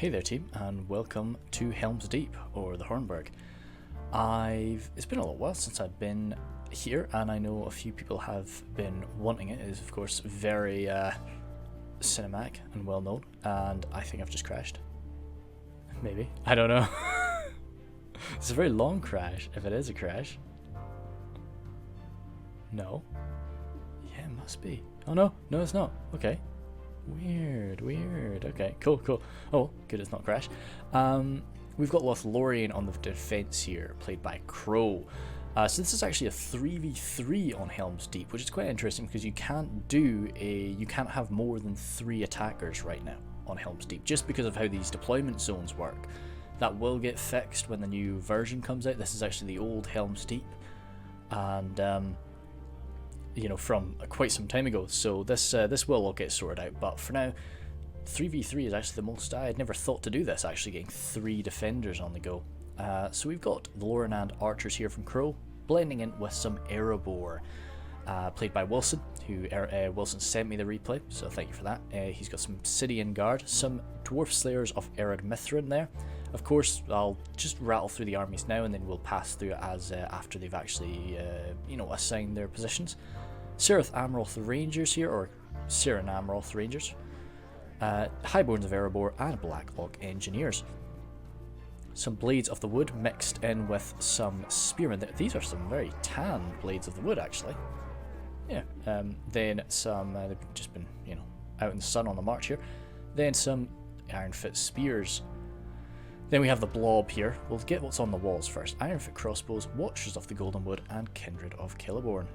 Hey there team, and welcome to Helms Deep, or the Hornburg. It's been a little while since I've been here, and I know a few people have been wanting it. It is of course very cinematic and well known, and I think I've just crashed. Maybe. I don't know. It's a very long crash, if it is a crash. No. Yeah, it must be. Oh no, no it's not. Okay. Weird. Okay, cool. Oh, good, it's not crash. We've got Lothlorien on the defense here, played by Crow. So this is actually a 3v3 on Helms Deep, which is quite interesting because you can't have more than 3 attackers right now on Helms Deep, just because of how these deployment zones work. That will get fixed when the new version comes out. This is actually the old Helms Deep, and you know, from quite some time ago, so this will all get sorted out, but for now 3v3 is actually the most. I had never thought to do this, actually getting 3 defenders on the go. So we've got the Lorenand archers here from Crow, blending in with some Erebor, played by Wilson, who Wilson sent me the replay, so thank you for that. He's got some Sidian Guard, some Dwarf Slayers of Ered Mithrin there. Of course, I'll just rattle through the armies now, and then we'll pass through it as after they've actually assigned their positions. Cirith Amroth Rangers here, or Siren Amroth Rangers, Highborns of Erebor, and Black Oak Engineers. Some Blades of the Wood mixed in with some Spearmen. These are some very tan Blades of the Wood, actually. Yeah. Then some, they've just been, out in the sun on the march here. Then some Ironfoot Spears. Then we have the Blob here. We'll get what's on the walls first. Ironfoot Crossbows, Watchers of the Golden Wood, and Kindred of Celeborn.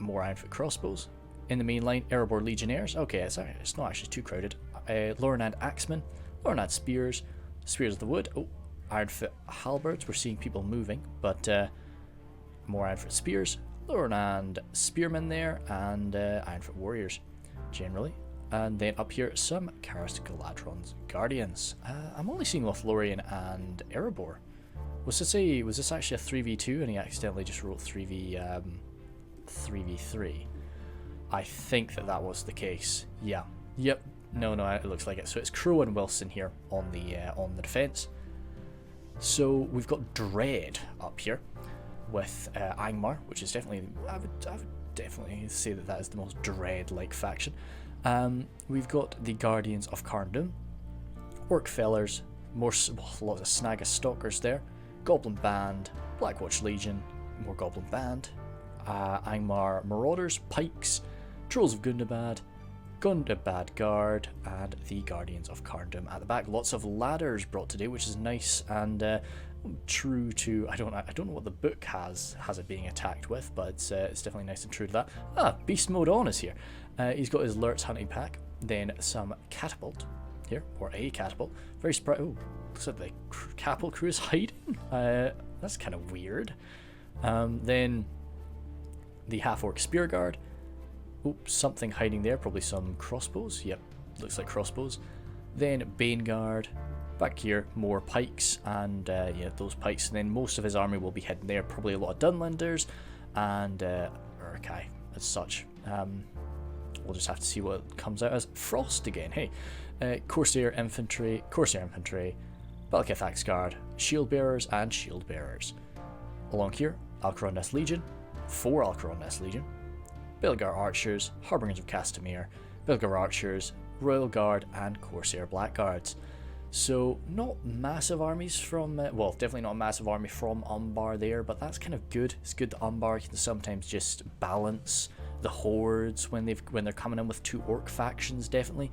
More Ironfoot Crossbows. In the main line, Erebor Legionnaires. Okay, it's not actually too crowded. Lorenand Axemen, Lorenand Spears, Spears of the Wood. Oh, Ironfoot Halberds. We're seeing people moving, but more Ironfoot Spears, Lorenand Spearmen there, and Ironfoot Warriors generally. And then up here, some Karas Galadron's Guardians. I'm only seeing Lothlorien and Erebor. Was this actually a 3v2 and he accidentally just wrote 3v3? I think that was the case. Yeah. Yep. No, it looks like it. So it's Crow and Wilson here on the defense. So we've got Dread up here with Angmar, which is definitely, I would definitely say that is the most Dread-like faction. We've got the Guardians of Carndum, Orc Fellers, lots of Snaga Stalkers there, Goblin Band, Blackwatch Legion, more Goblin Band, Angmar Marauders, Pikes, Trolls of Gundabad, Gundabad Guard, and the Guardians of Carndum at the back. Lots of ladders brought today, which is nice and true to, I don't know what the book has it being attacked with, but it's definitely nice and true to that. Beast Mode On is here. He's got his Lurtz hunting pack, then some catapult here, or a catapult. Very surprised. Oh, looks like the catapult crew is hiding. That's kind of weird. Then the half-orc spear guard. Oops, something hiding there, probably some crossbows. Yep, looks like crossbows. Then Bane guard. Back here, more pikes, and those pikes. And then most of his army will be hidden there. Probably a lot of Dunlenders and Uruk-hai as such. We'll just have to see what comes out as. Frost again. Hey, Corsair Infantry, Balakith Axe Guard, Shield Bearers, and Shield Bearers. Along here, Alcaron Nest Legion, 4 Alcaron Nest Legion, Belgar Archers, Harbingers of Castamere, Belgar Archers, Royal Guard, and Corsair Blackguards. So not massive armies from, well, definitely not a massive army from Umbar there, but that's kind of good. It's good that Umbar can sometimes just balance the hordes when they're coming in with 2 orc factions. Definitely,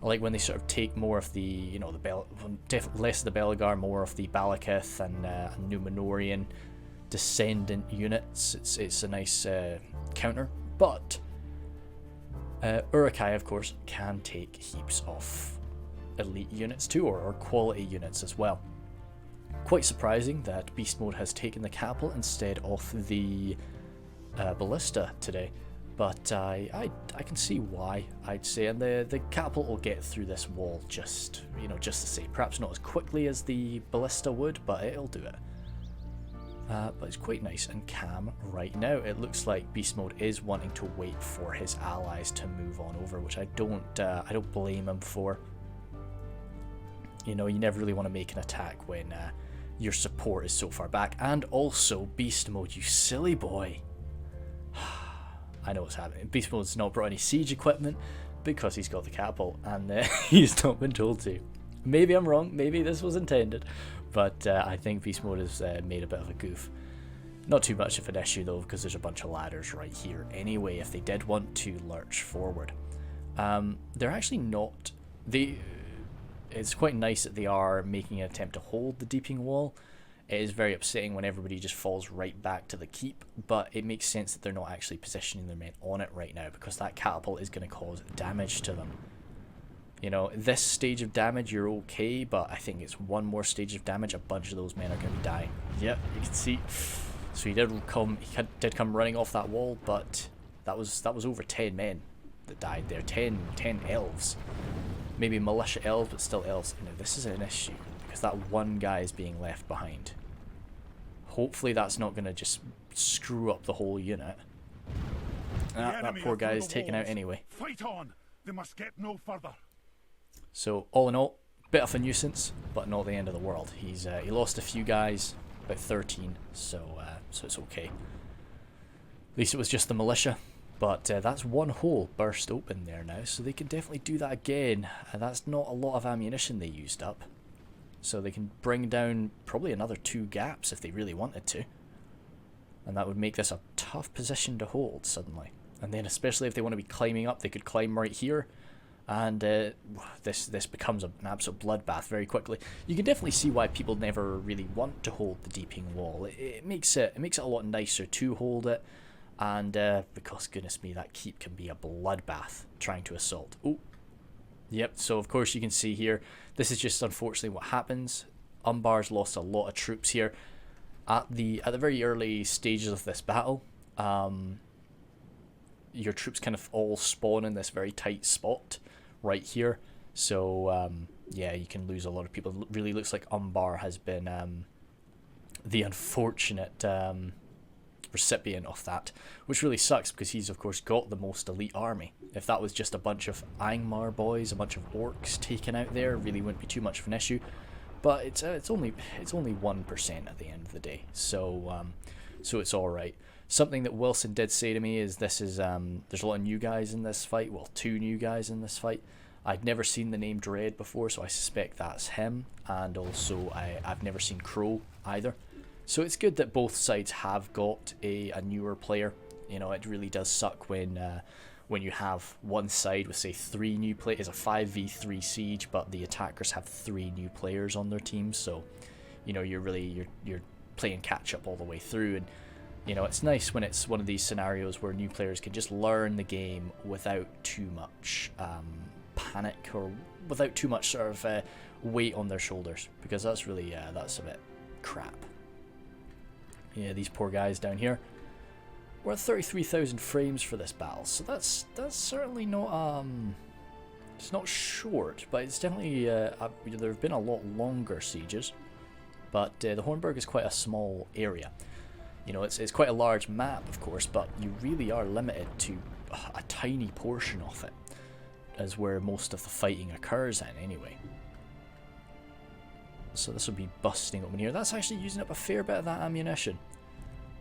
I like when they sort of take more of the less of the Belgar, more of the Balakith and Numenorian descendant units. It's a nice counter, but Uruk-hai of course can take heaps of elite units too, or quality units as well. Quite surprising that Beast Mode has taken the catapult instead of the ballista today, but I can see why, I'd say, and the catapult will get through this wall just the same. Perhaps not as quickly as the ballista would, but it'll do it. But it's quite nice and calm right now. It looks like Beast Mode is wanting to wait for his allies to move on over, which I don't blame him for. You know, you never really want to make an attack when your support is so far back. And also, beast mode, you silly boy. I know what's happening. Beast mode's not brought any siege equipment because he's got the catapult, and he's not been told to. Maybe I'm wrong, maybe this was intended, but I think beast mode has made a bit of a goof. Not too much of an issue though, because there's a bunch of ladders right here anyway if they did want to lurch forward. They're actually not... It's quite nice that they are making an attempt to hold the deeping wall. It is very upsetting when everybody just falls right back to the keep, but it makes sense that they're not actually positioning their men on it right now, because that catapult is going to cause damage to them. You know, this stage of damage you're okay, but I think it's one more stage of damage, a bunch of those men are going to be dying. Yep, you can see. So he did come running off that wall, but that was over 10 men that died there. 10 elves. Maybe militia elves, but still elves. Now this is an issue, because that one guy is being left behind. Hopefully that's not going to just screw up the whole unit. That poor guy is taken out anyway. Fight on. They must get no further. So all in all, bit of a nuisance, but not the end of the world. He lost a few guys, about 13, so it's okay. At least it was just the militia. But that's one hole burst open there now, so they can definitely do that again. That's not a lot of ammunition they used up. So they can bring down probably another 2 gaps if they really wanted to. And that would make this a tough position to hold suddenly. And then especially if they want to be climbing up, they could climb right here. And this becomes an absolute bloodbath very quickly. You can definitely see why people never really want to hold the deeping wall. It makes it a lot nicer to hold it. And because, goodness me, that keep can be a bloodbath trying to assault. Oh, yep, so of course you can see here, this is just unfortunately what happens. Umbar's lost a lot of troops here. At the very early stages of this battle, your troops kind of all spawn in this very tight spot right here. So, yeah, you can lose a lot of people. It really looks like Umbar has been the unfortunate... recipient of that, which really sucks because he's of course got the most elite army. If that was just a bunch of Angmar boys, a bunch of orcs taken out there, really wouldn't be too much of an issue. But it's only 1% at the end of the day, so it's all right. Something that Wilson did say to me is there's a lot of new guys in this fight. Well, 2 new guys in this fight. I'd never seen the name Dread before, so I suspect that's him. And also I've never seen Crow either. So it's good that both sides have got a newer player. You know, it really does suck when you have one side with, say, 3 new players. It's a 5v3 siege, but the attackers have 3 new players on their team. So, you know, you're playing catch up all the way through. And, you know, it's nice when it's one of these scenarios where new players can just learn the game without too much panic or without too much sort of weight on their shoulders, because that's really that's a bit crap. Yeah, these poor guys down here. We're at 33,000 frames for this battle, so that's certainly not it's not short, but it's definitely there have been a lot longer sieges. But the Hornburg is quite a small area. You know, it's quite a large map, of course, but you really are limited to a tiny portion of it, as where most of the fighting occurs in anyway. So this will be busting open here. That's actually using up a fair bit of that ammunition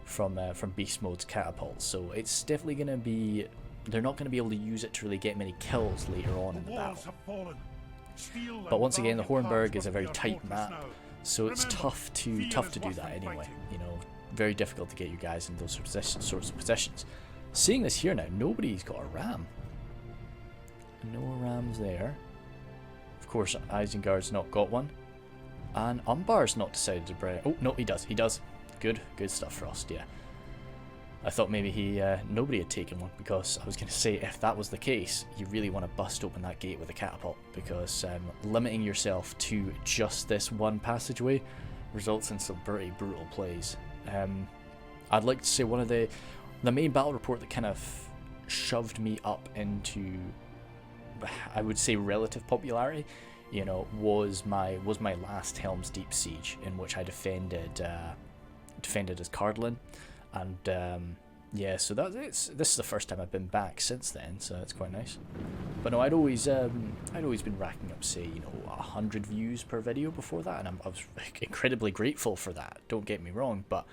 from Beast Mode's catapult. So it's definitely going to be... They're not going to be able to use it to really get many kills later on in the battle. But once again, the Hornburg is a very tight map, so it's tough to do that anyway. You know, very difficult to get you guys in those sorts of positions. Seeing this here now, nobody's got a ram. No rams there. Of course, Isengard's not got one. And Umbar's not decided to bring... Oh, no, he does. He does. Good stuff, Frost, yeah. I thought maybe nobody had taken one, because I was going to say, if that was the case, you really want to bust open that gate with a catapult, because limiting yourself to just this one passageway results in some pretty brutal plays. I'd like to say one of the main battle report that kind of shoved me up into, I would say, relative popularity, you know, was my last Helms Deep Siege, in which I defended as Cardlin, and Yeah, so this is the first time I've been back since then, so it's quite nice. But no, I'd always been racking up, say, 100 views per video before that, and I was incredibly grateful for that. Don't get me wrong, but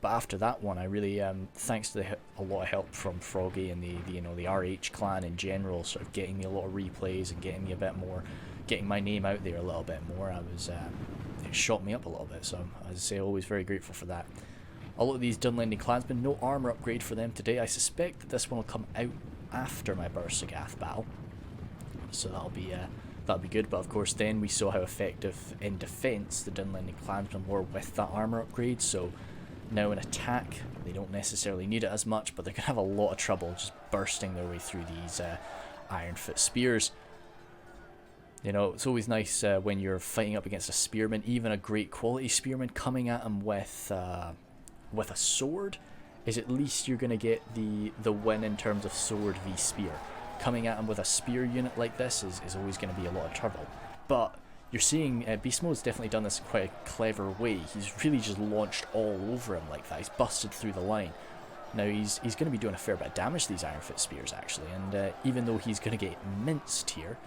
after that one, I really, thanks to a lot of help from Froggy and the RH clan in general, sort of getting me a lot of replays and getting me a bit more, getting my name out there a little bit more. It shot me up a little bit. So as I say, always very grateful for that. A lot of these Dunlending clansmen, no armor upgrade for them today. I suspect that this one will come out after my Bursagath battle, so that'll be good. But of course, then we saw how effective in defense the Dunlending clansmen were with that armor upgrade. So now in attack, they don't necessarily need it as much, but they're gonna have a lot of trouble just bursting their way through these Ironfoot spears. It's always nice when you're fighting up against a spearman, even a great quality spearman, coming at him with a sword, is at least you're going to get the win in terms of sword v spear. Coming at him with a spear unit like this is always going to be a lot of trouble. But you're seeing Beast Mode's definitely done this in quite a clever way. He's really just launched all over him like that. He's busted through the line. Now he's going to be doing a fair bit of damage to these Ironfoot spears actually, and even though he's going to get minced here,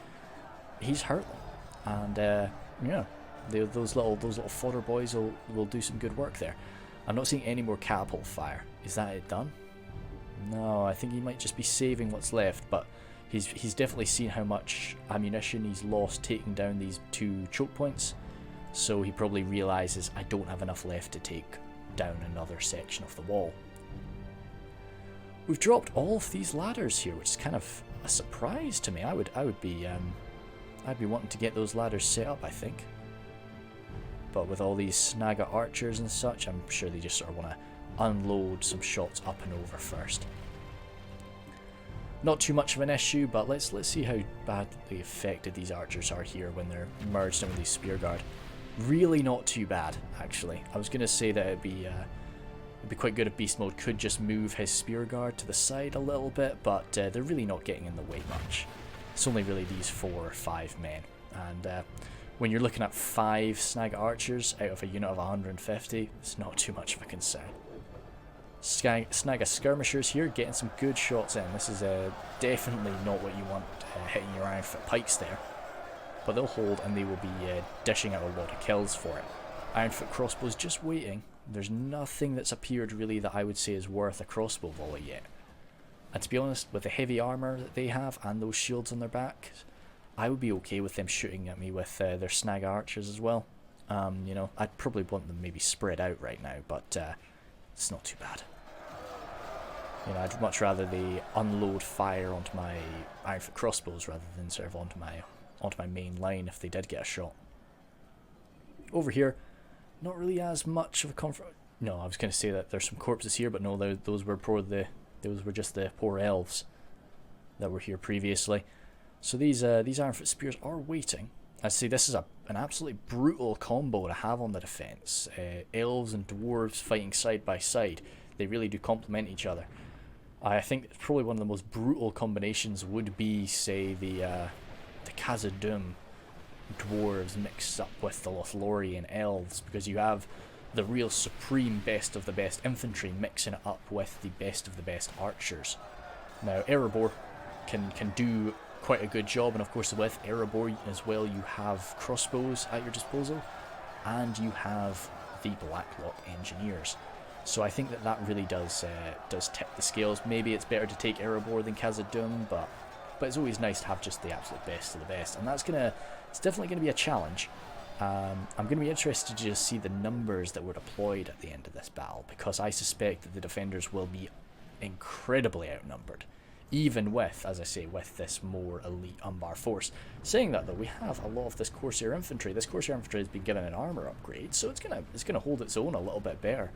he's hurt them. And yeah, those little fodder boys will do some good work there. I'm not seeing any more catapult fire. Is that it done? No, I think he might just be saving what's left, but he's definitely seen how much ammunition he's lost taking down these 2 choke points, so he probably realizes I don't have enough left to take down another section of the wall. We've dropped all of these ladders here, which is kind of a surprise to me. I'd be wanting to get those ladders set up, I think. But with all these Snaga archers and such, I'm sure they just sort of want to unload some shots up and over first. Not too much of an issue, but let's see how badly affected these archers are here when they're merged in with these spear guard. Really not too bad, actually. I was going to say that it'd be quite good if Beast Mode could just move his spear guard to the side a little bit, but they're really not getting in the way much. It's only really these 4 or 5 men, and when you're looking at 5 Snaga archers out of a unit of 150, it's not too much of a concern. Snaga skirmishers here, getting some good shots in. This is definitely not what you want hitting your Ironfoot pikes there, but they'll hold and they will be dishing out a lot of kills for it. Ironfoot crossbows just waiting. There's nothing that's appeared really that I would say is worth a crossbow volley yet. And to be honest, with the heavy armor that they have and those shields on their back, I would be okay with them shooting at me with their Snaga archers as well. I'd probably want them maybe spread out right now, but it's not too bad. I'd much rather they unload fire onto my Ironfoot crossbows rather than sort of onto my main line if they did get a shot. Over here, not really as much of a comfort. No, I was going to say that there's some corpses here, but no, those were just the poor elves that were here previously. So these Ironfoot spears are waiting. I'd say this is an absolutely brutal combo to have on the defense. Elves and dwarves fighting side by side. They really do complement each other. I think probably one of the most brutal combinations would be, say, the Khazad-dûm dwarves mixed up with the Lothlorien elves, because you have the real supreme best of the best infantry mixing it up with the best of the best archers. Now Erebor can do quite a good job, and of course with Erebor as well you have crossbows at your disposal, and you have the Blacklock engineers. So I think that really does tip the scales. Maybe it's better to take Erebor than Khazad-dûm, but it's always nice to have just the absolute best of the best, and it's definitely going to be a challenge. I'm going to be interested to just see the numbers that were deployed at the end of this battle, because I suspect that the defenders will be incredibly outnumbered, even with, as I say, with this more elite Umbar force. Saying that though, we have a lot of this Corsair infantry. This Corsair infantry has been given an armor upgrade, so it's gonna hold its own a little bit better.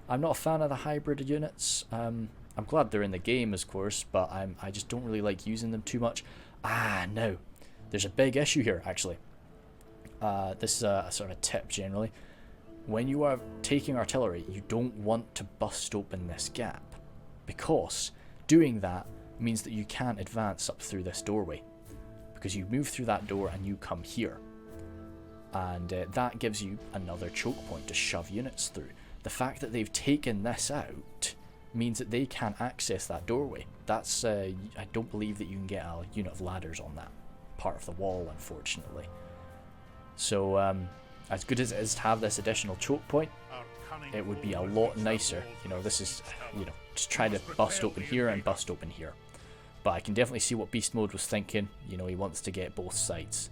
I'm not a fan of the hybrid units. I'm glad they're in the game, of course, but I just don't really like using them too much. No, there's a big issue here actually. This is a sort of a tip generally. When you are taking artillery, you don't want to bust open this gap, because doing that means that you can't advance up through this doorway, because you move through that door and you come here, and that gives you another choke point to shove units through. The fact that they've taken this out means that they can't access that doorway. That's I don't believe that you can get a unit of ladders on that part of the wall, unfortunately. So as good as it is to have this additional choke point, it would be a lot nicer. You know, this is, you know, just try to bust open here and bust open here. But I can definitely see what Beast Mode was thinking. You know, he wants to get both sides.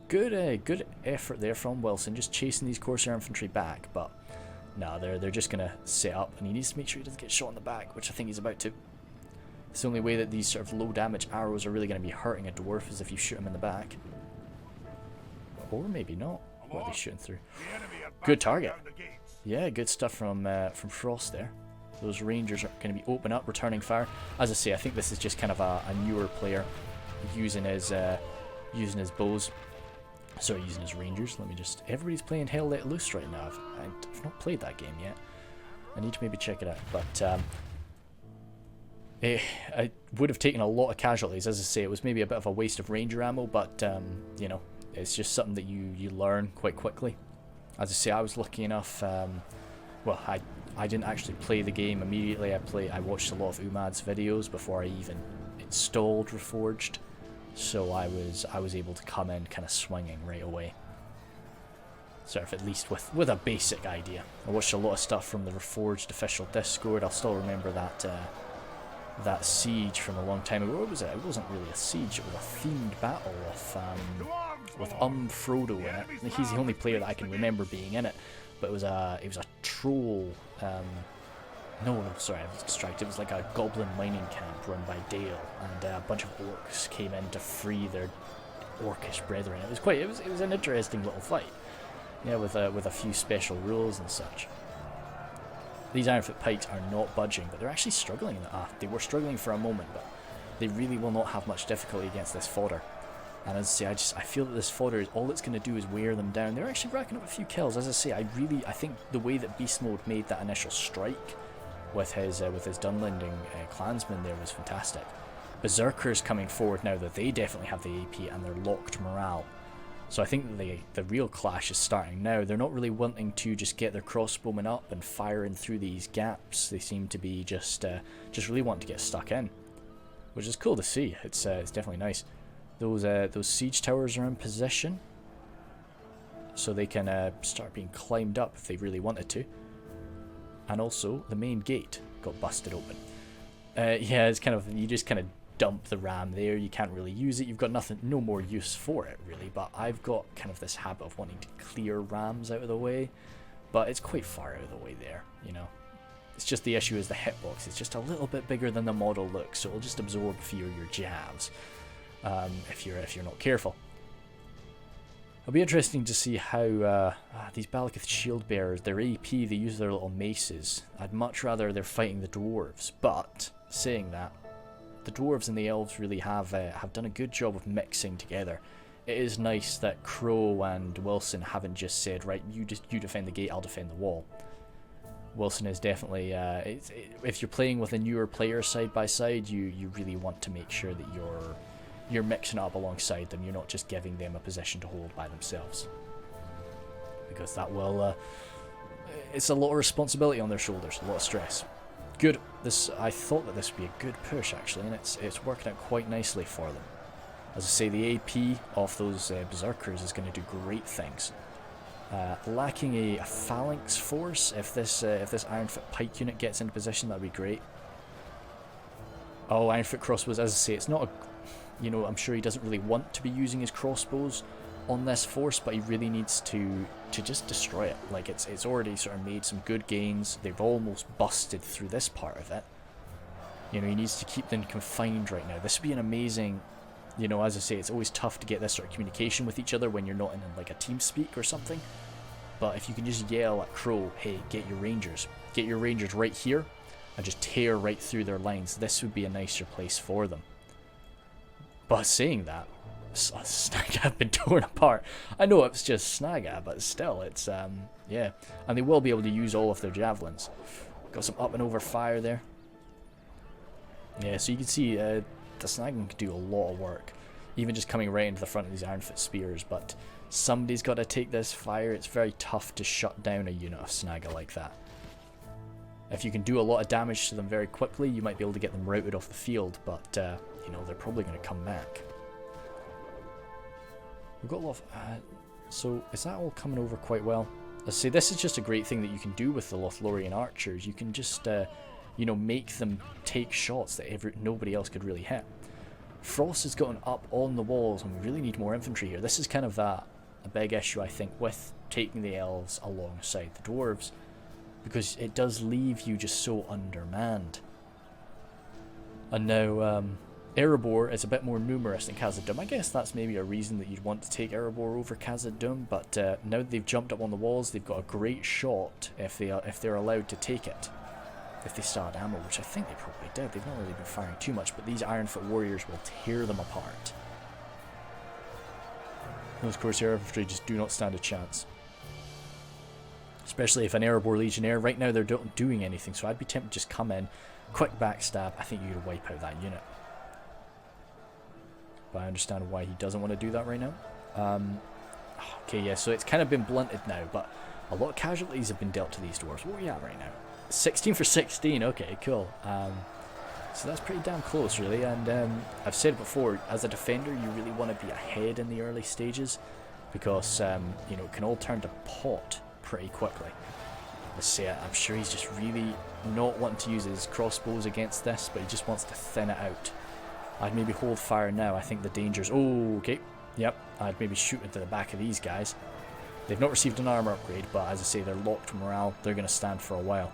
Good effort there from Wilson, just chasing these Corsair infantry back. But no, they're just gonna set up, and he needs to make sure he doesn't get shot in the back, which I think he's about to. It's the only way that these sort of low damage arrows are really going to be hurting a dwarf is if you shoot him in the back. Or maybe not. What are they shooting through? Good target. Yeah, good stuff from Frost there. Those rangers are going to be open up, returning fire. As I say, I think this is just kind of a newer player using his bows. Sorry, using his rangers. Let me just... Everybody's playing Hell Let Loose right now. I've not played that game yet. I need to maybe check it out. But I would have taken a lot of casualties. As I say, it was maybe a bit of a waste of ranger ammo, but you know, it's just something that you learn quite quickly. As I say, I was lucky enough. Well, I didn't actually play the game immediately. I watched a lot of Umad's videos before I even installed Reforged, so I was able to come in kind of swinging right away. Sort of at least with a basic idea. I watched a lot of stuff from the Reforged official Discord. I'll still remember that siege from a long time ago. What was it? It wasn't really a siege. It was a themed battle with Frodo in it. He's the only player that I can remember being in it. But it was a troll. No, sorry, I was distracted. It was like a goblin mining camp run by Dale, and a bunch of orcs came in to free their orcish brethren. It was an interesting little fight. Yeah, with a few special rules and such. These Ironfoot Pikes are not budging, but they're actually struggling. They were struggling for a moment, but they really will not have much difficulty against this fodder. And as I say, I feel that this fodder is all it's going to do is wear them down. They're actually racking up a few kills. As I say, I think the way that Beast Mode made that initial strike with his Dunlending clansmen there was fantastic. Berserkers coming forward now that they definitely have the AP and they're locked morale. So I think that the real clash is starting now. They're not really wanting to just get their crossbowmen up and firing through these gaps. They seem to be just really wanting to get stuck in, which is cool to see. It's definitely nice. Those siege towers are in position, so they can start being climbed up if they really wanted to. And also the main gate got busted open. Yeah, it's kind of, you just kind of dump the ram there. You can't really use it. You've got no more use for it really. But I've got kind of this habit of wanting to clear rams out of the way, but it's quite far out of the way there. You know, it's just the issue is the hitbox. It's just a little bit bigger than the model looks, so it'll just absorb a few of your jabs if you're not careful. It'll be interesting to see how these Balakith shield bearers, their AP, they use their little maces. I'd much rather they're fighting the dwarves, but saying that, the dwarves and the elves really have done a good job of mixing together. It is nice that Crow and Wilson haven't just said, right, you defend the gate, I'll defend the wall. Wilson is definitely, if you're playing with a newer player side by side, you really want to make sure that you're mixing up alongside them. You're not just giving them a position to hold by themselves, because that will it's a lot of responsibility on their shoulders, a lot of stress. Good. I thought that this would be a good push actually, and it's working out quite nicely for them. As I say, the AP of those berserkers is going to do great things. Lacking a phalanx force, if this Ironfoot Pike unit gets into position, that'd be great. Oh, Ironfoot crossbows, as I say, it's not a, you know, I'm sure he doesn't really want to be using his crossbows on this force, but he really needs to just destroy it. Like, it's already sort of made some good gains. They've almost busted through this part of it. You know, he needs to keep them confined right now. This would be an amazing, you know, as I say, it's always tough to get this sort of communication with each other when you're not in like a team speak or something. But if you can just yell at Crow, hey, get your rangers right here, and just tear right through their lines, this would be a nicer place for them. But saying that, Snaga have been torn apart. I know it's just Snaga, but still, it's yeah. And they will be able to use all of their javelins. Got some up and over fire there. Yeah, so you can see the Snaga can do a lot of work, even just coming right into the front of these Ironfoot spears. But somebody's got to take this fire. It's very tough to shut down a unit of Snaga like that. If you can do a lot of damage to them very quickly, you might be able to get them routed off the field, but, you know, they're probably going to come back. We've got a lot of... so, is that all coming over quite well? Let's say this is just a great thing that you can do with the Lothlorien archers. You can just, you know, make them take shots that nobody else could really hit. Frost has gotten up on the walls, and we really need more infantry here. This is kind of a big issue, I think, with taking the elves alongside the dwarves, because it does leave you just so undermanned. And now, Erebor is a bit more numerous than Khazad-dûm. I guess that's maybe a reason that you'd want to take Erebor over Khazad-dûm, but now that they've jumped up on the walls, they've got a great shot if they're allowed to take it. If they still had ammo, which I think they probably did. They've not really been firing too much, but these Ironfoot warriors will tear them apart. Those Corsair infantry just do not stand a chance. Especially if an Erebor Legionnaire, right now they're not doing anything, so I'd be tempted to just come in, quick backstab. I think you could wipe out that unit. But I understand why he doesn't want to do that right now. Okay, yeah, so it's kind of been blunted now, but a lot of casualties have been dealt to these dwarves. What are we at right now? 16 for 16, okay, cool. So that's pretty damn close, really, and I've said before, as a defender, you really want to be ahead in the early stages, because, you know, it can all turn to pot pretty quickly. Let's say, I'm sure he's just really not wanting to use his crossbows against this, but he just wants to thin it out. I'd maybe hold fire now. I think the danger's... Oh, okay. Yep. I'd maybe shoot into the back of these guys. They've not received an armor upgrade, but as I say, they're locked morale. They're going to stand for a while.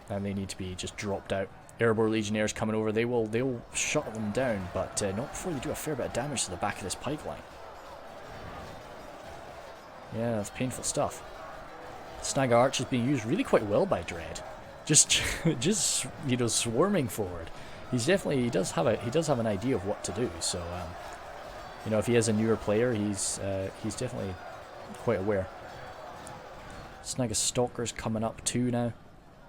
And they need to be just dropped out. Erebor Legionnaires coming over. They'll shut them down, but not before they do a fair bit of damage to the back of this pipeline. Yeah, that's painful stuff. Snag Arch is being used really quite well by Dread. Just you know, swarming forward. He does have an idea of what to do. So, you know, if he is a newer player, he's definitely quite aware. Snag of Stalkers coming up too now.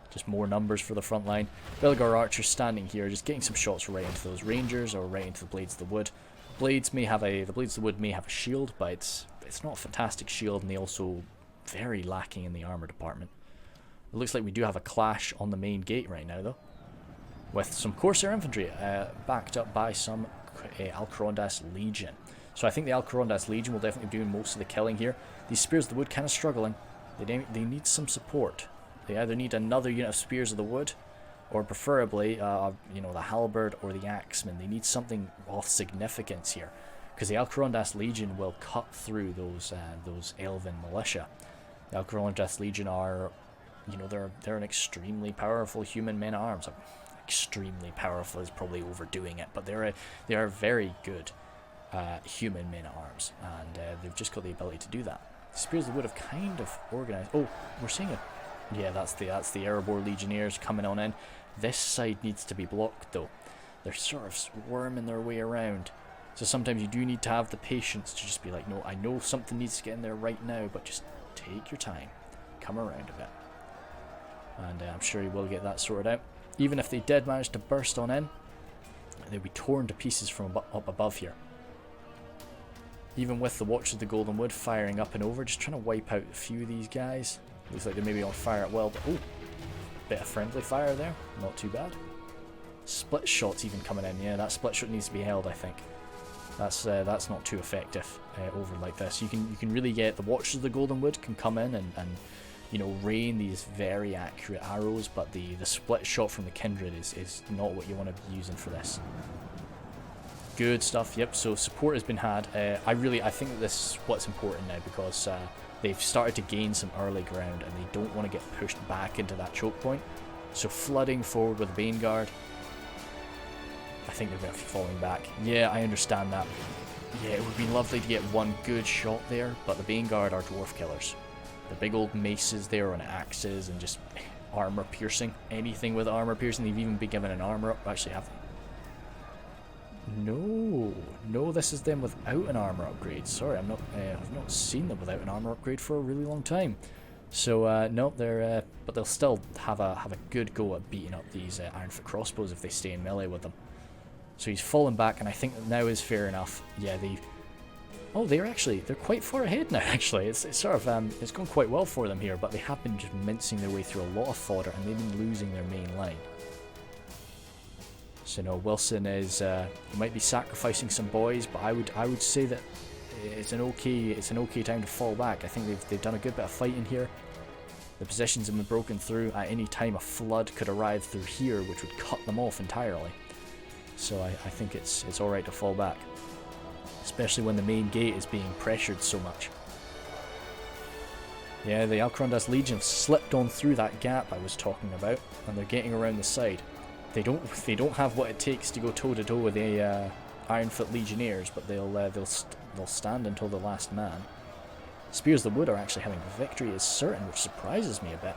Just more numbers for the front line. Belgar Archers standing here, just getting some shots right into those Rangers or right into the Blades of the Wood. The Blades of the Wood may have a shield, but it's not a fantastic shield, and they also very lacking in the armor department. It looks like we do have a clash on the main gate right now, though, with some Corsair infantry backed up by some Alcarondas Legion. So I think the Alcarondas Legion will definitely be doing most of the killing here. These Spears of the Wood kind of struggling. They need some support. They either need another unit of Spears of the Wood, or preferably, you know, the Halberd or the Axeman. They need something of significance here, because the Alcarondas Legion will cut through those Elven militia. The Alcarondas Legion are, you know, they're an extremely powerful human men-at-arms. Extremely powerful is probably overdoing it, but they are very good human men-at-arms, and they've just got the ability to do that. The Spears of the Wood have kind of organised. Oh, we're seeing it. Yeah, that's the Erebor Legionnaires coming on in. This side needs to be blocked, though. They're sort of worming their way around. So sometimes you do need to have the patience to just be like, no, I know something needs to get in there right now, but just take your time. Come around a bit. And I'm sure you will get that sorted out. Even if they did manage to burst on in, they'd be torn to pieces from up above here. Even with the Watch of the Golden Wood firing up and over, just trying to wipe out a few of these guys. Looks like they may be on fire at will, but oh, bit of friendly fire there, not too bad. Split shot's even coming in. Yeah, that split shot needs to be held, I think. That's not too effective over like this. You can really get the Watchers of the Golden Wood can come in and you know, rain these very accurate arrows, but the split shot from the Kindred is not what you want to be using for this. Good stuff. Yep. So support has been had. I think that this is what's important now, because they've started to gain some early ground and they don't want to get pushed back into that choke point. So flooding forward with the Bane Guard, I think they're going to be falling back. Yeah, I understand that. Yeah, it would be lovely to get one good shot there, but the Bane Guard are dwarf killers. The big old maces there on axes and just armor piercing. Anything with armor piercing, they've even been given an armor up. Actually, have they? No, this is them without an armor upgrade. Sorry, I've not seen them without an armor upgrade for a really long time. So no, but they'll still have a good go at beating up these Ironfoot crossbows if they stay in melee with them. So he's fallen back, and I think that now is fair enough. Yeah, Oh, they're quite far ahead now, actually. It's sort of, it's going quite well for them here, but they have been just mincing their way through a lot of fodder, and they've been losing their main line. So no, Wilson is, he might be sacrificing some boys, but I would say that it's an okay time to fall back. I think they've done a good bit of fighting here. The positions have been broken through. At any time a flood could arrive through here, which would cut them off entirely. So I think it's alright to fall back. Especially when the main gate is being pressured so much. Yeah, the Alcarondas Legion have slipped on through that gap I was talking about, and they're getting around the side. They don't have what it takes to go toe to toe with the Ironfoot Legionnaires, but they'll stand until the last man. Spears of the Wood are actually having victory is certain, which surprises me a bit.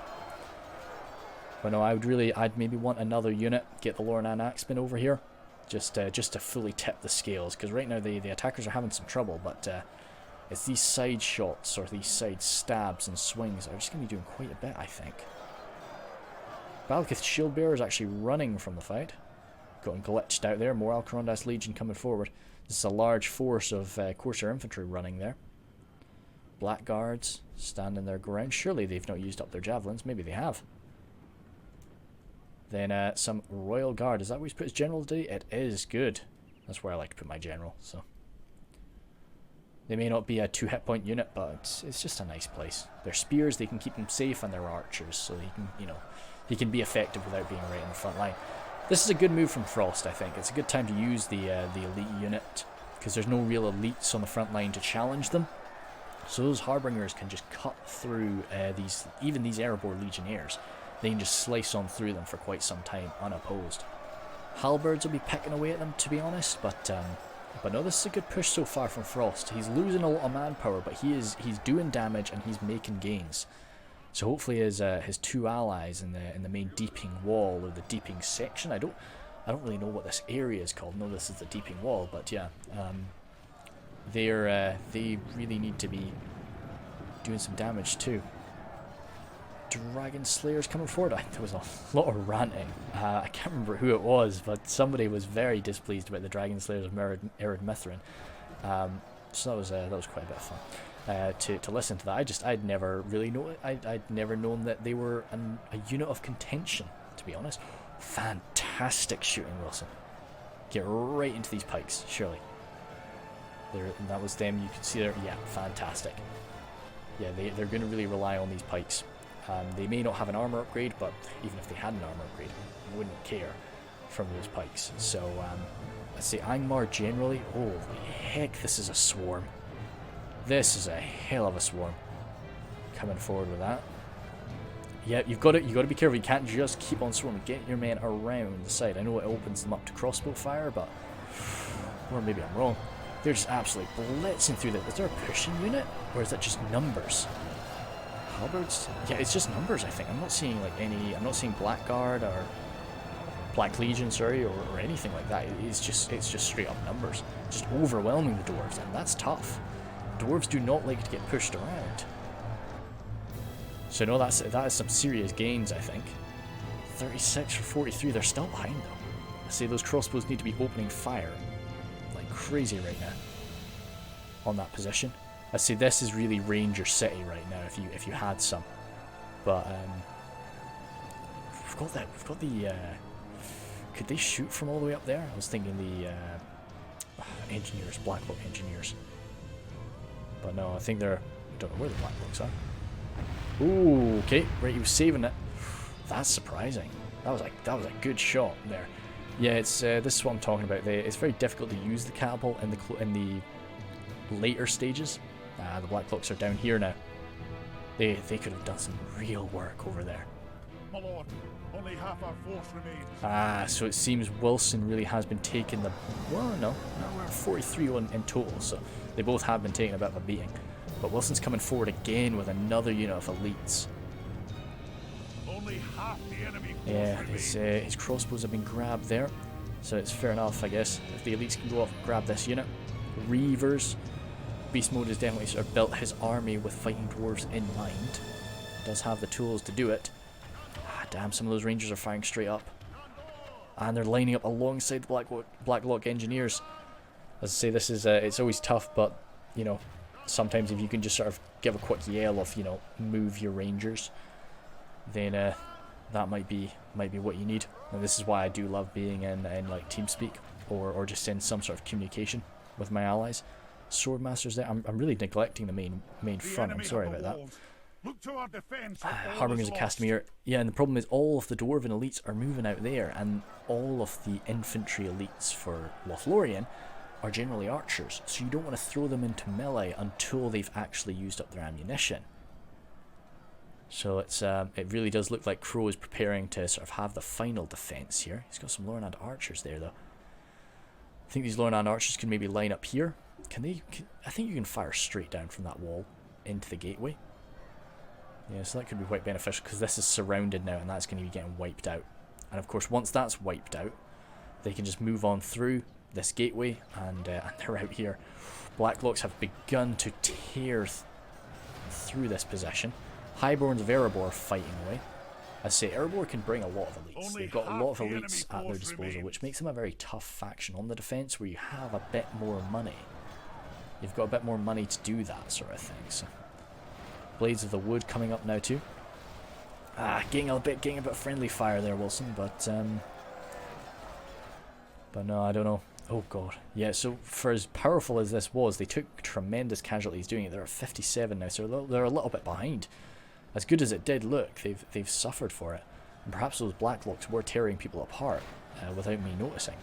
But no, I'd maybe want another unit, get the Lornan Axemen over here. Just to fully tip the scales, because right now the attackers are having some trouble, but it's these side shots or these side stabs and swings that are just going to be doing quite a bit, I think. Balakith Shieldbearer is actually running from the fight. Got glitched out there, more Alcarondas Legion coming forward. This is a large force of Corsair infantry running there. Blackguards standing their ground. Surely they've not used up their javelins, maybe they have. Then some Royal Guard. Is that where he's put his general today? It is. Good. That's where I like to put my general. So they may not be a 2 hit point unit, but it's just a nice place. Their spears, they can keep them safe, and their archers, so he can, he can be effective without being right in the front line. This is a good move from Frost, I think. It's a good time to use the elite unit, because there's no real elites on the front line to challenge them. So those Harbingers can just cut through even these Erebor Legionnaires. They can just slice on through them for quite some time, unopposed. Halberds will be picking away at them, to be honest, but no, this is a good push so far from Frost. He's losing a lot of manpower, but he's doing damage and he's making gains. So hopefully his 2 allies in the main deeping wall, or the deeping section. I don't really know what this area is called. No, this is the deeping wall, but yeah, they really need to be doing some damage too. Dragon Slayers coming forward. There was a lot of ranting. I can't remember who it was, but somebody was very displeased about the Dragon Slayers of Ered Mithrin. So that was quite a bit of fun to listen to that. I'd never really known. I'd never known that they were a unit of contention, to be honest. Fantastic shooting, Wilson. Get right into these pikes, surely. That was them. You could see there. Yeah, fantastic. Yeah, they're going to really rely on these pikes. They may not have an armor upgrade, but even if they had an armor upgrade, I wouldn't care from those pikes. So let's say Angmar generally. Holy heck, this is a swarm. This is a hell of a swarm coming forward with that. Yeah, you've got to be careful. You can't just keep on swarming. Get your men around the side. I know it opens them up to crossbow fire, but or maybe I'm wrong. They're just absolutely blitzing through that. Is there a pushing unit, or is that just numbers? Halberds? Yeah, it's just numbers, I think. I'm not seeing I'm not seeing Blackguard or Black Legion, sorry, or anything like that. It's just straight up numbers. Just overwhelming the Dwarves, and that's tough. Dwarves do not like to get pushed around. So no, that is some serious gains, I think. 36 for 43, they're still behind though. I say those crossbows need to be opening fire like crazy right now on that position. I say this is really Ranger City right now if you had some, but we've got the could they shoot from all the way up there? I was thinking the engineers, Blacklock engineers, but no, I think I don't know where the Blacklocks are. Ooh, okay, right, he was saving it. That's surprising. That was a good shot there. Yeah, it's this is what I'm talking about. It's very difficult to use the catapult in the later stages. The Blacklocks are down here now. They could have done some real work over there. My lord, only half our force remains. So it seems Wilson really has been taking the... Well, no, we're 43 in total, so they both have been taking a bit of a beating. But Wilson's coming forward again with another unit of elites. Only half the enemy force Yeah, his crossbows have been grabbed there, so it's fair enough, I guess, if the elites can go off and grab this unit. Reavers. Beast Mode has definitely sort of built his army with fighting dwarves in mind. Does have the tools to do it. Damn, some of those rangers are firing straight up. And they're lining up alongside the Blacklock engineers. As I say, this is it's always tough, but you know, sometimes if you can just sort of give a quick yell of, you know, move your rangers, then that might be what you need. And this is why I do love being in like TeamSpeak or just in some sort of communication with my allies. Swordmasters there. I'm really neglecting the main front. I'm sorry about that. Look to our defense. Harbingers of Castamere. Yeah, and the problem is all of the Dwarven elites are moving out there, and all of the infantry elites for Lothlorien are generally archers, so you don't want to throw them into melee until they've actually used up their ammunition. So it's it really does look like Crow is preparing to sort of have the final defense here. He's got some Lornand archers there, though. I think these Lornand archers can maybe line up here. I think you can fire straight down from that wall into the gateway. Yeah, so that could be quite beneficial because this is surrounded now, and that's going to be getting wiped out. And of course, once that's wiped out, they can just move on through this gateway, and they're out here. Blacklocks have begun to tear through this position. Highborns of Erebor are fighting away. As I say, Erebor can bring a lot of elites. They've got a lot of elites at their disposal, which makes them a very tough faction on the defense, where you have a bit more money. You've got a bit more money to do that sort of thing. So, Blades of the Wood coming up now too. Getting a bit friendly fire there, Wilson, but no, I don't know. Oh god, yeah. So for as powerful as this was, they took tremendous casualties doing it. They're at 57 now, so they're a little bit behind. As good as it did look, they've suffered for it, and perhaps those Blacklocks were tearing people apart without me noticing.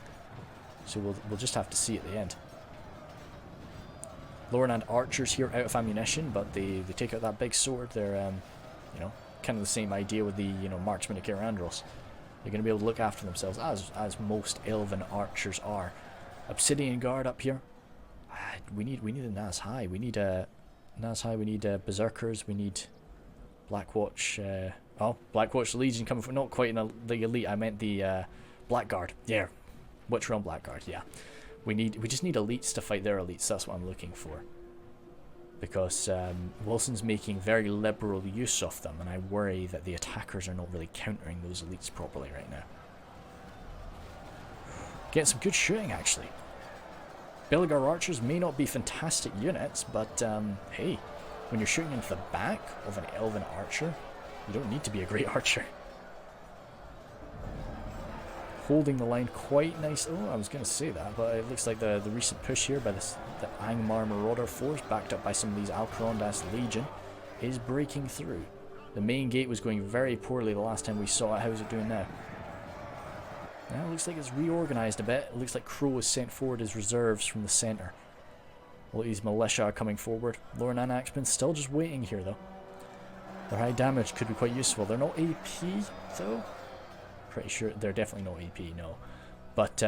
So we'll just have to see at the end. Lornand archers here out of ammunition, but they take out that big sword. They're you know, kind of the same idea with the, you know, marksmen of Kirandros. They're going to be able to look after themselves as most elven archers are. Obsidian Guard up here. We need a Naz High. We need a Naz High. We need berserkers. We need Blackwatch. Blackwatch Legion coming from, not quite in the elite. I meant the Blackguard. Yeah, Witch Realm Blackguard. Yeah. We just need elites to fight their elites. That's what I'm looking for. Because Wilson's making very liberal use of them, and I worry that the attackers are not really countering those elites properly right now. Getting some good shooting, actually. Belegar archers may not be fantastic units, but hey, when you're shooting into the back of an elven archer, you don't need to be a great archer. Holding the line quite nice. Oh, I was going to say that, but it looks like the recent push here by the Angmar Marauder force, backed up by some of these Alcarondas Legion, is breaking through. The main gate was going very poorly the last time we saw it. How is it doing now? Now it looks like it's reorganised a bit. It looks like Crow has sent forward his reserves from the centre. All these militia are coming forward. Lornan Axemen still just waiting here, though. Their high damage could be quite useful. They're not AP, though. Pretty sure they're definitely not AP, no. But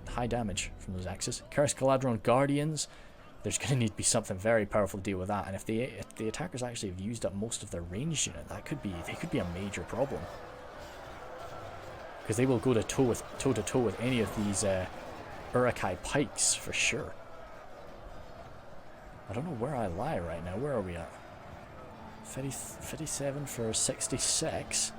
high damage from those axes. Curse Galadron Guardians. There's going to need to be something very powerful to deal with that. And if the attackers actually have used up most of their ranged unit, they could be a major problem. Because they will go toe to toe with any of these Uruk-hai pikes for sure. I don't know where I lie right now. Where are we at? 57 for 66.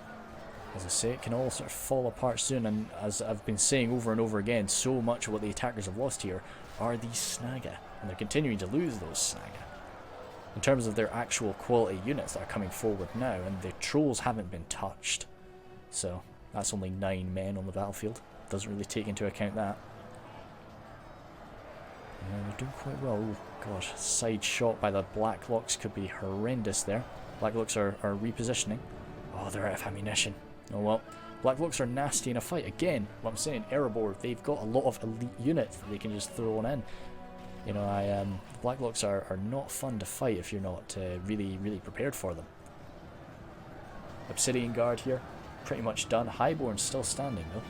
As I say, it can all sort of fall apart soon, and as I've been saying over and over again, so much of what the attackers have lost here are these Snaga, and they're continuing to lose those Snaga. In terms of their actual quality units that are coming forward now, and the trolls haven't been touched. So, that's only 9 men on the battlefield. Doesn't really take into account that. And they're doing quite well. Oh gosh, side shot by the Blacklocks could be horrendous there. Blacklocks are repositioning. Oh, they're out of ammunition. Oh well, Blacklocks are nasty in a fight. Again, what I'm saying, Erebor, they've got a lot of elite units that they can just throw on in. You know, Blacklocks are not fun to fight if you're not really prepared for them. Obsidian Guard here, pretty much done. Highborn's still standing though.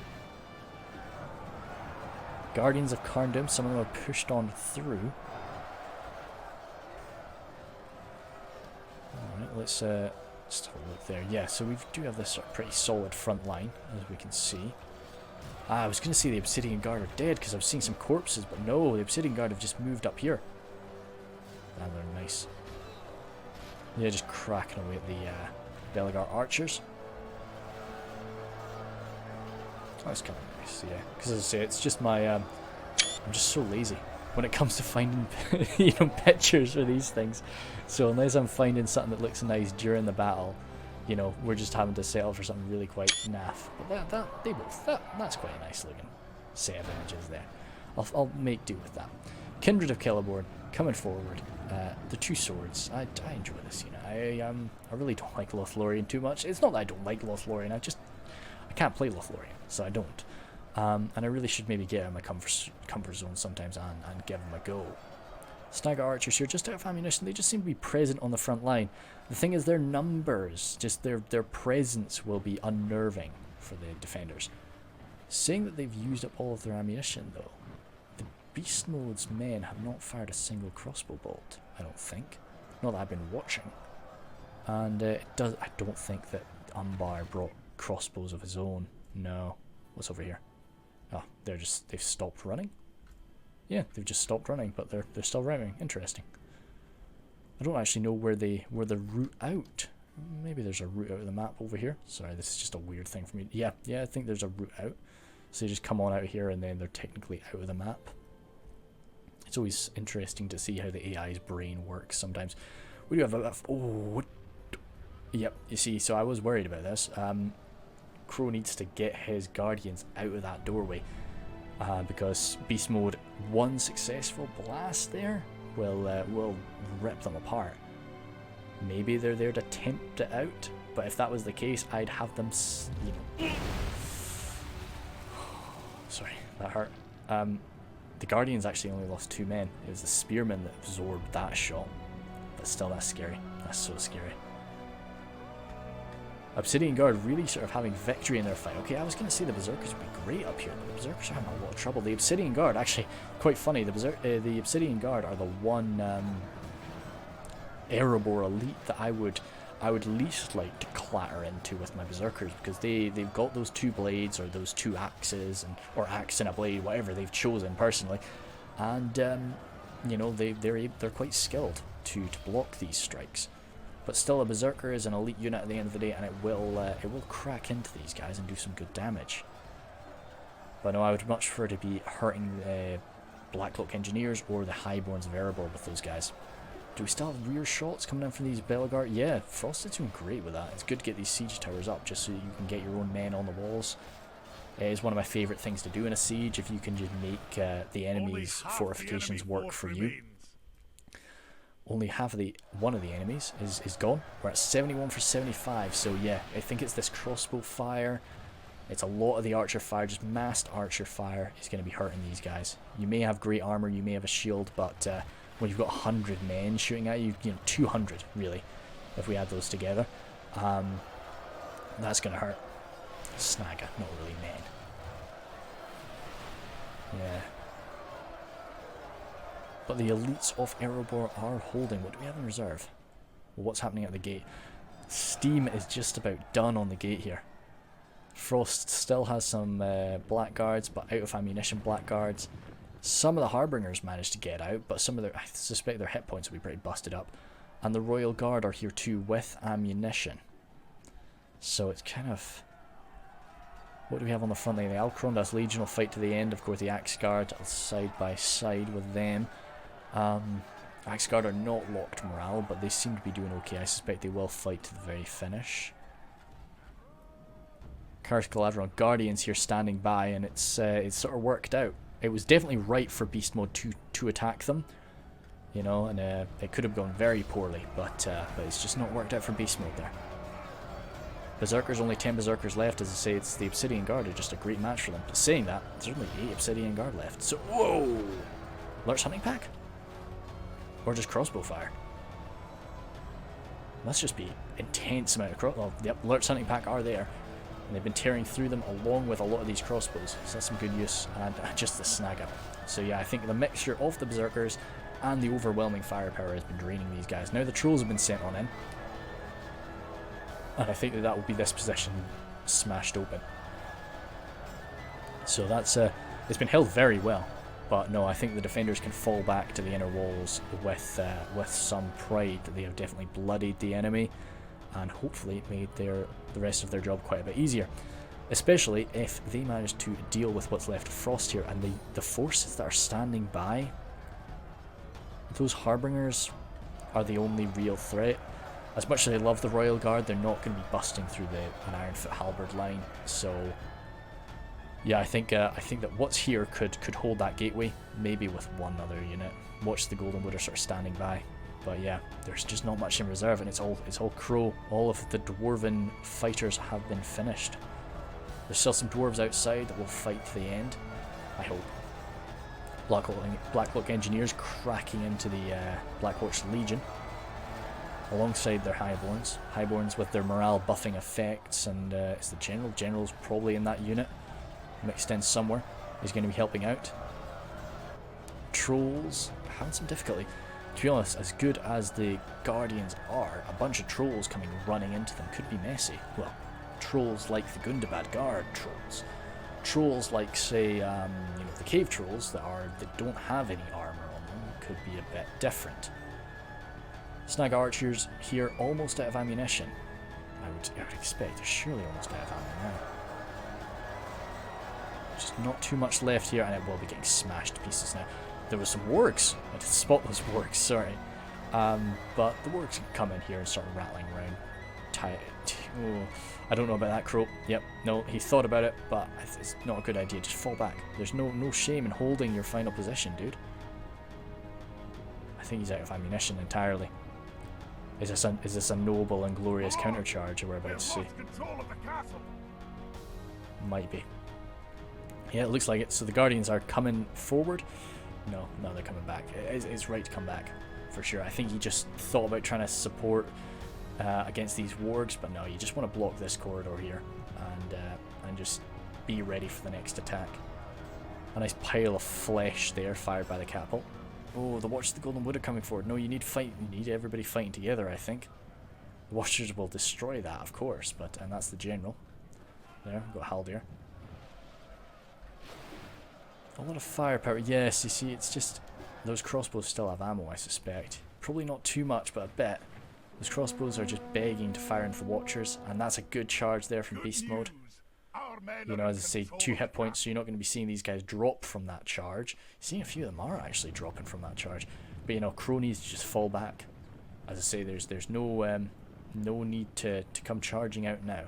Guardians of Carndum, some of them are pushed on through. Alright, let's just have a look there. Yeah, so we do have this sort of pretty solid front line, as we can see. I was going to say the Obsidian Guard are dead, because I've seen some corpses, but no, the Obsidian Guard have just moved up here. Ah, they're nice. Yeah, just cracking away at the Belegar archers. That's kind of nice, yeah. Because as I say, it's just my... I'm just so lazy. when it comes to finding pictures for these things. So unless I'm finding something that looks nice during the battle, we're just having to settle for something really quite naff. But that's quite a nice looking set of images there. I'll make do with that. Kindred of Celeborn coming forward. The two swords. I enjoy this. I really don't like Lothlorien too much. It's not that I don't like Lothlorien. I can't play Lothlorien, so I don't. And I really should maybe get out of my comfort zone sometimes and give them a go. Snagger archers here, just out of ammunition, they just seem to be present on the front line. The thing is, their numbers, just their presence will be unnerving for the defenders. Saying that they've used up all of their ammunition, though, the Beast Mode's men have not fired a single crossbow bolt, I don't think. Not that I've been watching. And I don't think that Umbar brought crossbows of his own. No. What's over here? Oh, they've stopped running? Yeah, they've just stopped running, but they're still running. Interesting. I don't actually know where the route out. Maybe there's a route out of the map over here. Sorry, this is just a weird thing for me. Yeah, I think there's a route out. So they just come on out here and then they're technically out of the map. It's always interesting to see how the AI's brain works sometimes. We do have yep, you see, so I was worried about this. Crow needs to get his guardians out of that doorway. Because Beast Mode, one successful blast there will rip them apart. Maybe they're there to tempt it out, but if that was the case, I'd have them, sorry, that hurt. The Guardians actually only lost 2 men. It was the Spearmen that absorbed that shot, but still, that's scary. That's so scary. Obsidian Guard really sort of having victory in their fight. Okay, I was going to say the Berserkers would be great up here, but the Berserkers are having a lot of trouble. The Obsidian Guard, actually, quite funny, the Obsidian Guard are the one Erebor elite that I would least like to clatter into with my Berserkers, because they've got those 2 blades, or those 2 axes, or axe and a blade, whatever they've chosen personally, and they're quite skilled to block these strikes. But still, a Berserker is an elite unit at the end of the day, and it will crack into these guys and do some good damage. But no, I would much prefer to be hurting the Blacklock Engineers or the Highborns of Erebor with those guys. Do we still have rear shots coming in from these Bellegarde? Yeah, Frost is doing great with that. It's good to get these siege towers up just so you can get your own men on the walls. It is one of my favourite things to do in a siege, if you can just make the enemy's fortifications work for you. Only one of the enemies is gone. We're at 71 for 75, so yeah, I think it's this crossbow fire. It's a lot of the archer fire, just massed archer fire is going to be hurting these guys. You may have great armor, you may have a shield, but when you've got 100 men shooting at you, 200 really, if we add those together, that's going to hurt. Snagger, not really men. Yeah. But the elites of Erebor are holding. What do we have in reserve? Well, what's happening at the gate? Steam is just about done on the gate here. Frost still has some blackguards, but out of ammunition blackguards. Some of the Harbingers managed to get out, but some of I suspect their hit points will be pretty busted up. And the Royal Guard are here too with ammunition. So it's kind of... What do we have on the front line? The Alcrondas Legion will fight to the end. Of course, the Axe Guard side by side with them. Axe Guard are not locked morale, but they seem to be doing okay. I suspect they will fight to the very finish. Curse Galadron Guardians here standing by, and it's sort of worked out. It was definitely right for Beast Mode to attack them, and it could have gone very poorly, but it's just not worked out for Beast Mode there. Berserkers, only 10 Berserkers left. As I say, it's the Obsidian Guard are just a great match for them. But saying that, there's only 8 Obsidian Guard left. So, whoa! Lurch Hunting Pack? Or just crossbow fire? Must just be intense amount of well, yep, Lurch Hunting Pack are there. And they've been tearing through them along with a lot of these crossbows. So that's some good use. And just the Snagger. So yeah, I think the mixture of the Berserkers and the overwhelming firepower has been draining these guys. Now the Trolls have been sent on in. And I think that will be this position smashed open. So that's it's been held very well, but no, I think the defenders can fall back to the inner walls with some pride that they have definitely bloodied the enemy, and hopefully made the rest of their job quite a bit easier. Especially if they manage to deal with what's left of Frost here, and the forces that are standing by those Harbingers are the only real threat. As much as I love the Royal Guard, they're not going to be busting through an Ironfoot halberd line. So, yeah, I think that what's here could hold that gateway, maybe with one other unit. Watch the Golden Wood are sort of standing by, but yeah, there's just not much in reserve, and it's all Crow. All of the Dwarven fighters have been finished. There's still some Dwarves outside that will fight to the end, I hope. Blacklock Engineers cracking into the Blackwatch Legion, alongside their Highborns. Highborns with their morale buffing effects, and it's the General. General's probably in that unit, mixed in somewhere. He's going to be helping out. Trolls having some difficulty. To be honest, as good as the Guardians are, a bunch of trolls coming running into them could be messy. Well, trolls like the Gundabad Guard trolls. Trolls like, say, the cave trolls that don't have any armor on them could be a bit different. Snag archers here, almost out of ammunition. I would expect they're surely almost out of ammo now. Just not too much left here, and it will be getting smashed to pieces now. There was some wargs. I did spot those wargs, sorry. But the wargs can come in here and start rattling around. I don't know about that, Crow. Yep, no, he thought about it, but it's not a good idea. Just fall back. There's no shame in holding your final position, dude. I think he's out of ammunition entirely. Is this a noble and glorious countercharge we're about to see? Might be. Yeah, it looks like it. So the Guardians are coming forward. No, they're coming back. It's right to come back, for sure. I think he just thought about trying to support against these wargs, but no, you just want to block this corridor here and just be ready for the next attack. A nice pile of flesh there, fired by the catapult. Oh, the Watchers of the Golden Wood are coming forward. No, you need everybody fighting together, I think. The Watchers will destroy that, of course, and that's the General. There, we've got Haldir. A lot of firepower. Yes, you see, it's just those crossbows still have ammo, I suspect. Probably not too much, but a bit. Those crossbows are just begging to fire into the Watchers, and that's a good charge there from Beast Mode. You know, as I say, 2 hit points, so you're not going to be seeing these guys drop from that charge. Seeing a few of them are actually dropping from that charge. But, you know, Crow needs to just fall back. As I say, there's no need to come charging out now.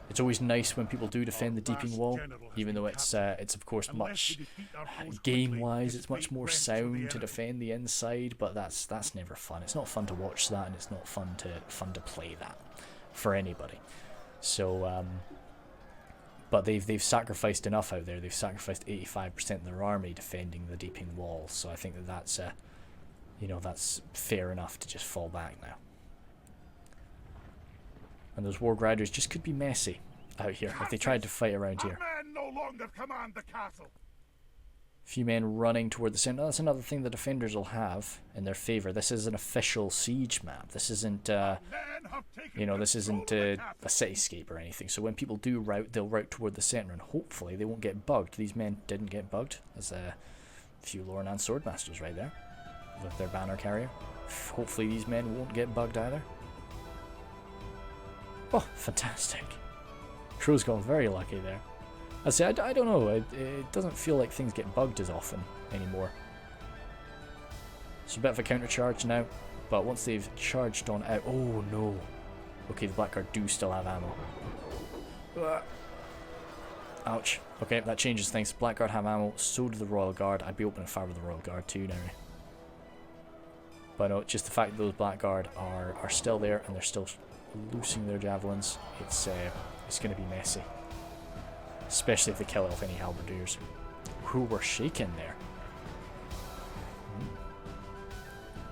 It's always nice when people do defend the deeping wall, even though it's of course much game-wise, it's much more sound to defend the inside, but that's never fun. It's not fun to watch that, and it's not fun to play that for anybody. So, but they've sacrificed enough out there. They've sacrificed 85% of their army defending the deeping wall. So I think that's that's fair enough to just fall back now. And those Warg Riders just could be messy out here if they tried to fight around here. No longer command the castle. A few men running toward the centre. That's another thing the defenders will have in their favour. This is an official siege map. This isn't, this isn't a cityscape or anything. So when people do rout, they'll rout toward the centre, and hopefully they won't get bugged. These men didn't get bugged. There's a few Lorenan Swordmasters right there with their banner carrier. Hopefully these men won't get bugged either. Oh, fantastic. Crow's got very lucky there. I say, I don't know, it doesn't feel like things get bugged as often anymore. It's a bit of a counter charge now, but once they've charged on out... Oh, no. Okay, the Blackguard do still have ammo. Ouch. Okay, that changes things. Blackguard have ammo, so do the Royal Guard. I'd be opening fire with the Royal Guard too now. But no, just the fact that those Blackguard are still there, and they're still loosing their javelins, it's going to be messy. Especially if they kill off any halberdiers. Who were shaken there.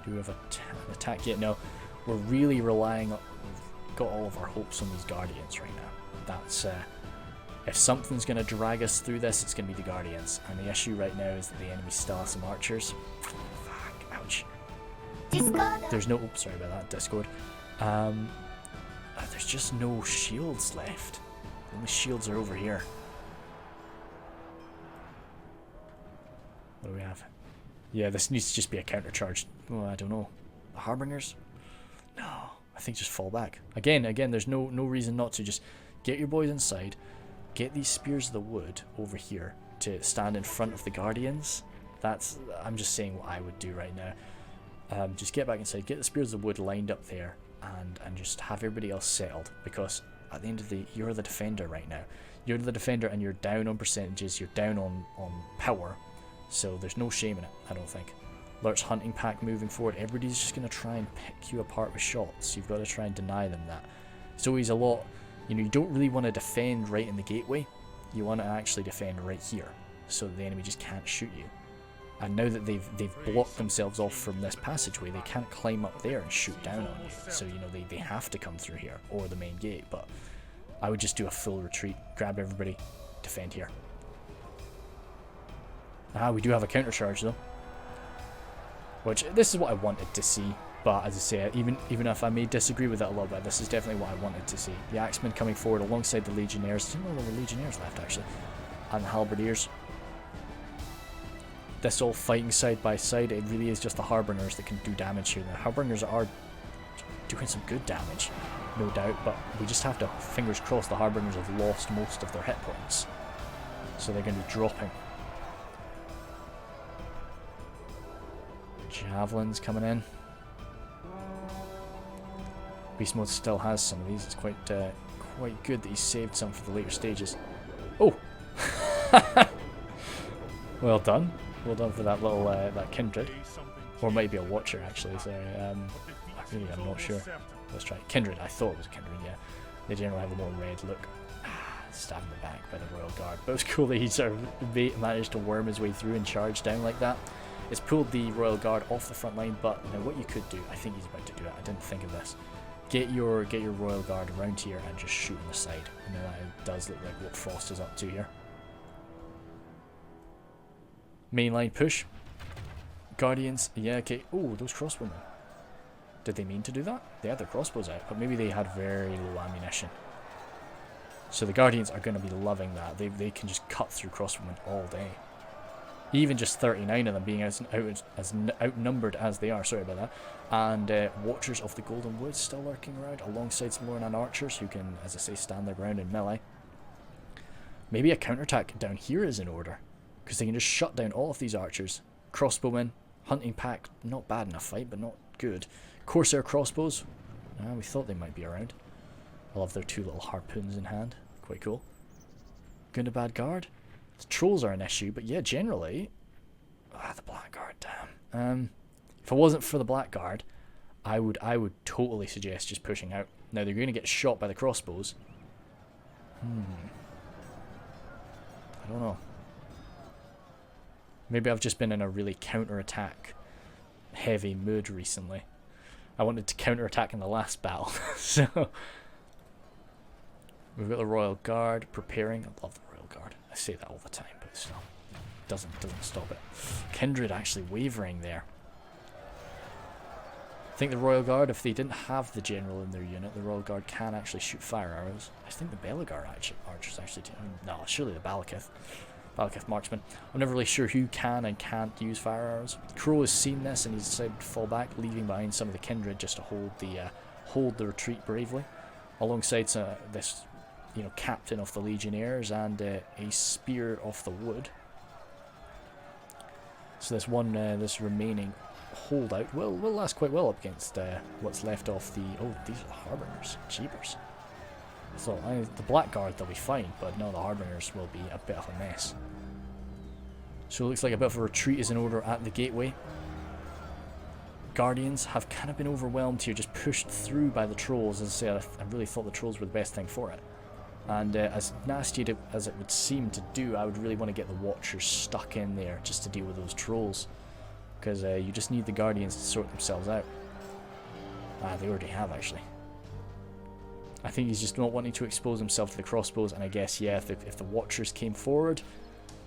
Do we have an attack yet? No. We're really relying on... We've got all of our hopes on these Guardians right now. That's... if something's going to drag us through this, it's going to be the Guardians. And the issue right now is that the enemy still has some archers. Fuck. Ouch. Discord. There's no... Oops, sorry about that. Discord. There's just no shields left. The only shields are over here. What do we have? Yeah, this needs to just be a counter charge. Oh, I don't know. The Harbingers? No. I think just fall back. Again, there's no reason not to. Just get your boys inside. Get these Spears of the Wood over here to stand in front of the Guardians. I'm just saying what I would do right now. Just get back inside, get the Spears of Wood lined up there, and just have everybody else settled, because at the end of the day, you're the defender right now. You're the defender and you're down on percentages, you're down on power, so there's no shame in it, I don't think. Lurch hunting pack moving forward, everybody's just going to try and pick you apart with shots. You've got to try and deny them that. It's always a lot, you know, you don't really want to defend right in the gateway, you want to actually defend right here, so the enemy just can't shoot you. And now that they've blocked themselves off from this passageway, they can't climb up there and shoot down on you. So, you know, they have to come through here, or the main gate. But I would just do a full retreat, grab everybody, defend here. We do have a counter charge though. Which, this is what I wanted to see. But as I say, even if I may disagree with it a little bit, this is definitely what I wanted to see. The Axemen coming forward alongside the Legionnaires. I don't know the Legionnaires left actually. And the Halberdiers. This all fighting side by side, it really is just the Harbingers that can do damage here. The Harbingers are doing some good damage, no doubt, but we just have to, fingers crossed, the Harbingers have lost most of their hit points. So they're going to be dropping. Javelins coming in. Beast Mode still has some of these, it's quite good that he saved some for the later stages. Oh! Well done. Well done for that little that Kindred, or maybe a Watcher actually. Sorry, I'm not sure. Let's try Kindred. I thought it was Kindred. Yeah, they generally have a more red look. Stabbed in the back by the Royal Guard. But it was cool that he sort of managed to worm his way through and charge down like that. It's pulled the Royal Guard off the front line. But now what you could do, I think he's about to do it. I didn't think of this. Get your Royal Guard around here and just shoot on the side. And then that does look like what Frost is up to here. Mainline push. Guardians. Yeah, okay. Oh, those crossbowmen. Did they mean to do that? They had their crossbows out, but maybe they had very low ammunition. So the Guardians are going to be loving that. They can just cut through crossbowmen all day. Even just 39 of them being as outnumbered as they are. Sorry about that. And Watchers of the Golden Woods still lurking around alongside some Lornan archers who can, as I say, stand their ground in melee. Maybe a counterattack down here is in order, because they can just shut down all of these archers. Crossbowmen, hunting pack, not bad in a fight, but not good. Corsair crossbows, we thought they might be around. I love their two little harpoons in hand, quite cool. Gundabad Guard. The trolls are an issue, but yeah, generally... the Blackguard, damn. If it wasn't for the Blackguard, I would totally suggest just pushing out. Now, they're going to get shot by the crossbows. I don't know. Maybe I've just been in a really counter-attack heavy mood recently. I wanted to counter-attack in the last battle, so... We've got the Royal Guard preparing. I love the Royal Guard. I say that all the time, but still, doesn't stop it. Kindred actually wavering there. I think the Royal Guard, if they didn't have the General in their unit, the Royal Guard can actually shoot fire arrows. I think the Belagar archers actually do. No, surely the Balakith marksman. I'm never really sure who can and can't use fire arrows. Crow has seen this and he's decided to fall back, leaving behind some of the Kindred just to hold the retreat bravely, alongside this, you know, captain of the Legionnaires and a spear of the wood. So this remaining holdout will last quite well up against what's left of the... Oh, these are the Harbingers. Jeepers. So the Blackguard, they'll be fine, but no, the Harbingers will be a bit of a mess. So it looks like a bit of a retreat is in order at the gateway. Guardians have kind of been overwhelmed here, just pushed through by the trolls. As I say, I really thought the trolls were the best thing for it. And as nasty as it would seem to do, I would really want to get the Watchers stuck in there just to deal with those trolls. Because you just need the Guardians to sort themselves out. They already have, actually. I think he's just not wanting to expose himself to the crossbows, and I guess, yeah, if the Watchers came forward,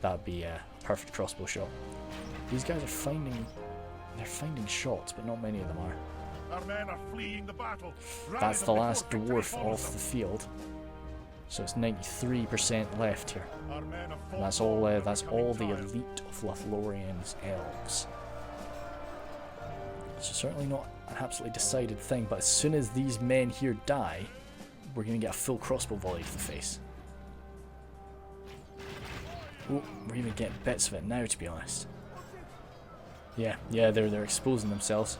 that would be a perfect crossbow shot. These guys are finding shots, but not many of them are. Our men are fleeing the battle. That's the last dwarf off the field. So it's 93% left here. And that's all the elite of Lothlorien's elves. So certainly not an absolutely decided thing, but as soon as these men here die, we're going to get a full crossbow volley to the face. Oh, we're even getting bits of it now, to be honest. Yeah, they're exposing themselves.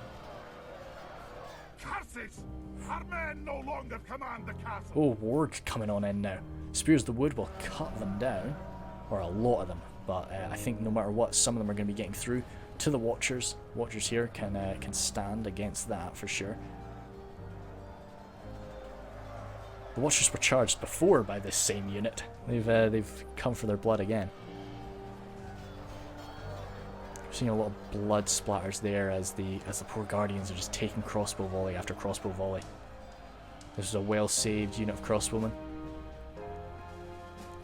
Curses! Our men no longer command the castle. Oh, Warg coming on in now. Spears of the Wood will cut them down, or a lot of them, but I think no matter what, some of them are going to be getting through to the Watchers. Watchers here can stand against that for sure. The Watchers were charged before by this same unit. They've come for their blood again. We're seeing a lot of blood splatters there as the poor Guardians are just taking crossbow volley after crossbow volley. This is a well-saved unit of crossbowmen.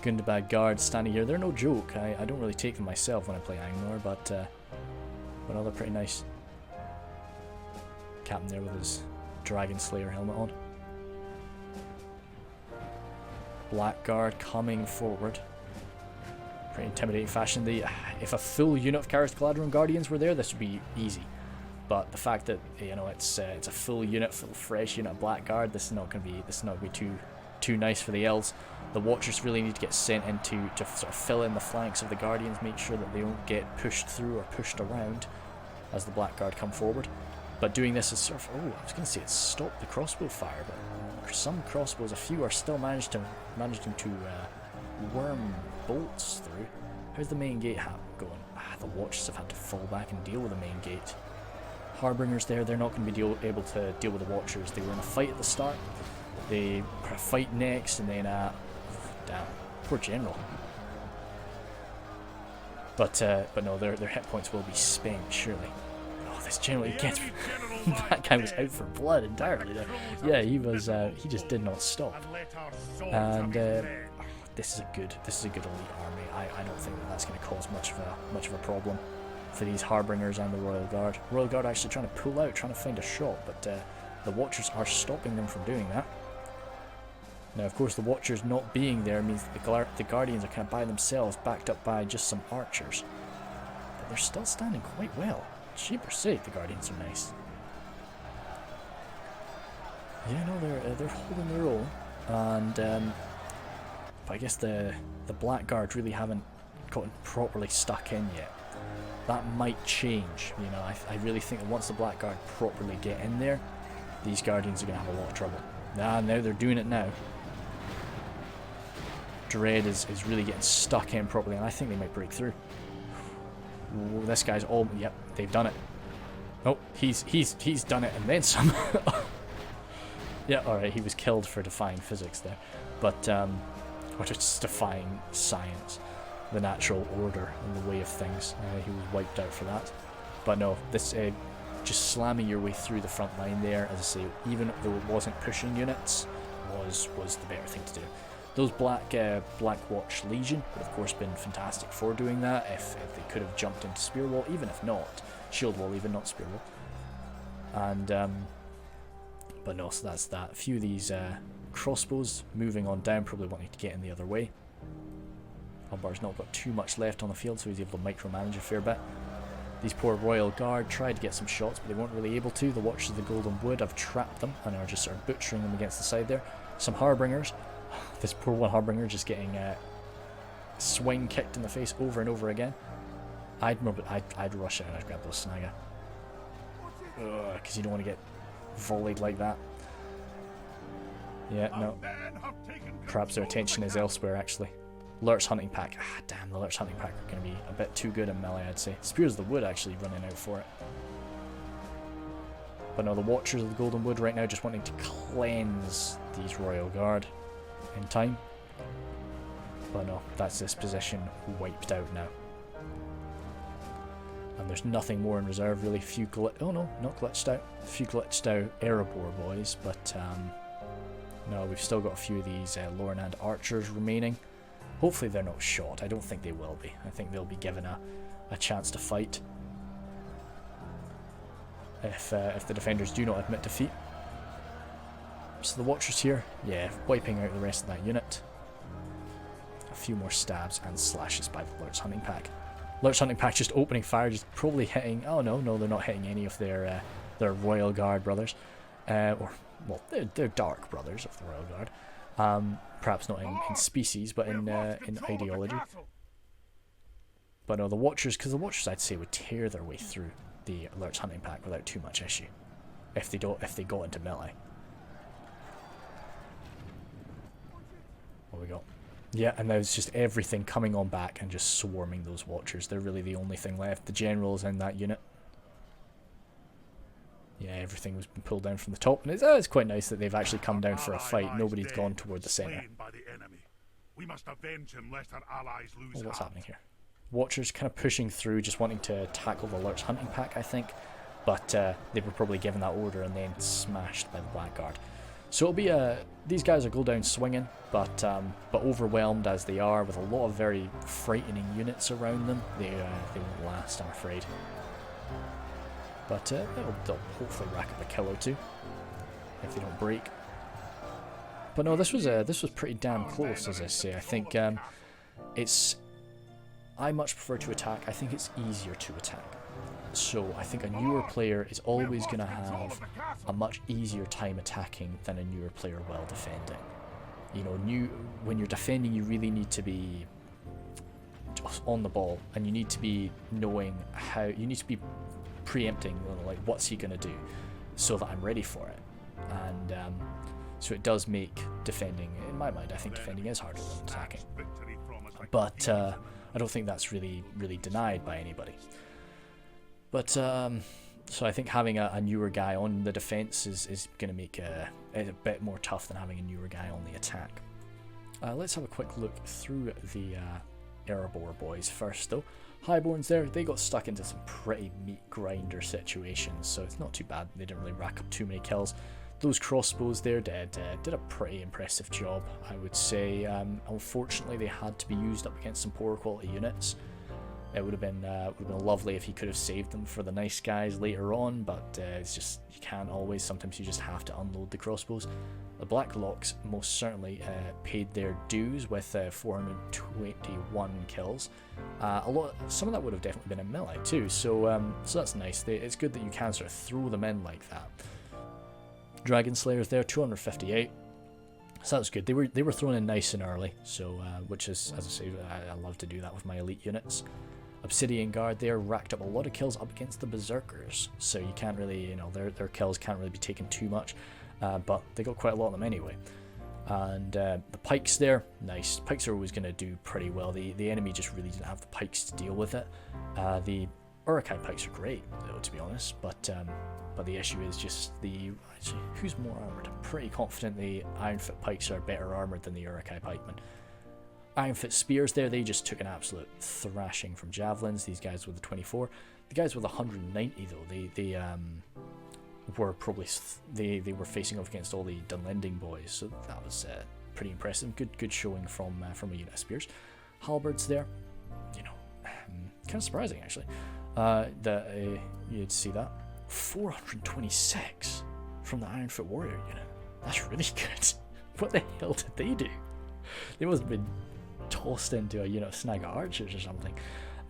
Gundabad guards standing here. They're no joke. I don't really take them myself when I play Angnor, but no, they're pretty nice. Captain there with his Dragon Slayer helmet on. Blackguard coming forward. Pretty intimidating fashion. If a full unit of Karis Galadhrim Guardians were there, this would be easy. But the fact that it's a full unit, full fresh unit of Blackguard, this is not going to be too nice for the elves. The Watchers really need to get sent in to sort of fill in the flanks of the Guardians, make sure that they don't get pushed through or pushed around as the Blackguard come forward. But doing this is sort of, I was going to say it stopped the crossbow fire, but some crossbows, a few are still managing to worm bolts through. How's the main gate going? The Watchers have had to fall back and deal with the main gate. Harbingers there, they're not going to be able to deal with the Watchers. They were in a fight at the start. They fight next, and then damn, poor general. But no, their hit points will be spent surely. Oh, this general gets that guy was out for blood entirely there. Yeah, he just did not stop. And this is a good elite army. I don't think that's going to cause much of a problem for these Harbingers and the Royal Guard. Royal Guard actually trying to pull out, trying to find a shot, but the Watchers are stopping them from doing that. Now, of course, the Watchers not being there means that the Guardians are kind of by themselves, backed up by just some archers. But they're still standing quite well. Sheeper sake, the Guardians are nice. Yeah, no, they're holding their own, and but I guess the Blackguard really haven't gotten properly stuck in yet. That might change, I really think that once the Blackguard properly get in there, these Guardians are going to have a lot of trouble. Now they're doing it now. Dread is really getting stuck in properly, and I think they might break through. Ooh, this guy's yep, they've done it. Oh, he's done it and then some. Yeah, alright, he was killed for defying physics there. But, or just defying science, the natural order and the way of things. He was wiped out for that. But no, this just slamming your way through the front line there, as I say, even though it wasn't pushing units, was the better thing to do. Those Blackwatch Legion would of course been fantastic for doing that if they could have jumped into Spear Wall, even if not. Shield Wall even, not Spear Wall. And, but no, so that's that. A few of these crossbows moving on down, probably wanting to get in the other way. Umbar's not got too much left on the field, so he's able to micromanage a fair bit. These poor Royal Guard tried to get some shots, but they weren't really able to. The Watchers of the Golden Wood have trapped them and are just sort of butchering them against the side there. Some Harbingers. This poor one Harbinger just getting swing kicked in the face over and over again. I'd rush out and I'd grab those Snagga. Because you don't want to get volleyed like that. Yeah, no. Perhaps their attention is elsewhere, actually. Lurch Hunting Pack. Damn, the Lurch Hunting Pack are going to be a bit too good in melee, I'd say. Spears of the Wood actually running out for it. But no, the Watchers of the Golden Wood right now just wanting to cleanse these Royal Guard in time. But no, that's this position wiped out now. And there's nothing more in reserve really. Oh no, not glitched out. A few glitched out Erebor boys, but no, we've still got a few of these Lornand archers remaining. Hopefully they're not shot. I don't think they will be. I think they'll be given a chance to fight if the defenders do not admit defeat. So the Watchers here, yeah, wiping out the rest of that unit. A few more stabs and slashes by the Lurch Hunting Pack. Lurch Hunting Pack just opening fire, just probably hitting. Oh no, they're not hitting any of their Royal Guard brothers, or well, they're Dark brothers of the Royal Guard. Perhaps not in species, but in ideology. But no, the Watchers, because the Watchers I'd say would tear their way through the Lurch Hunting Pack without too much issue. If they got into melee. What we got? Yeah, and there's just everything coming on back and just swarming those Watchers. They're really the only thing left. The General's in that unit. Yeah, everything was pulled down from the top, and it's quite nice that they've actually come down for a fight. Nobody's gone toward the centre. We must avenge him lest our allies lose. Oh, what's happening here? Watchers kind of pushing through, just wanting to tackle the Lurch Hunting Pack, I think. But they were probably given that order and then smashed by the Blackguard. So it'll be these guys will go down swinging, but overwhelmed as they are with a lot of very frightening units around them, they won't last, I'm afraid. But they'll hopefully rack up a kill or two if they don't break. But no, this was pretty damn close, as I say. I think I much prefer to attack. I think it's easier to attack. So I think a newer player is always going to have a much easier time attacking than a newer player while defending. You know, when you're defending, you really need to be just on the ball, and you need to be knowing how. You need to be preempting, like, what's he going to do, so that I'm ready for it. And so it does make defending, in my mind, I think defending is harder than attacking. But I don't think that's really denied by anybody. But so I think having a newer guy on the defense is going to make it a bit more tough than having a newer guy on the attack. Let's have a quick look through the Erebor boys first, though. Highborns there, they got stuck into some pretty meat grinder situations, so it's not too bad. They didn't really rack up too many kills. Those crossbows there did a pretty impressive job, I would say. Unfortunately, they had to be used up against some poorer quality units. It would have been lovely if he could have saved them for the nice guys later on, but it's just, you can't always. Sometimes you just have to unload the crossbows. The Blacklocks most certainly paid their dues with 421 kills. Some of that would have definitely been in melee too, so that's nice. It's good that you can sort of throw them in like that. Dragon Slayers there, 258. So that was good. They were thrown in nice and early, so which is, as I say, I love to do that with my elite units. Obsidian Guard there racked up a lot of kills up against the Berserkers, so you can't really, their kills can't really be taken too much, but they got quite a lot of them anyway. And the Pikes there, nice. Pikes are always going to do pretty well. The enemy just really didn't have the Pikes to deal with it. The Uruk-hai Pikes are great, though, to be honest, but the issue is just actually, who's more armoured? I'm pretty confident the Ironfoot Pikes are better armoured than the Uruk-hai Pikemen. Ironfoot Spears there, they just took an absolute thrashing from Javelins, these guys with the 24. The guys with the 190, though, they were probably, they were facing off against all the Dunlending boys, so that was pretty impressive. Good showing from a unit of Spears. Halberds there, kind of surprising, actually, that you'd see that. 426 from the Ironfoot Warrior unit. That's really good. What the hell did they do? They must have been tossed into a unit of Snag Archers or something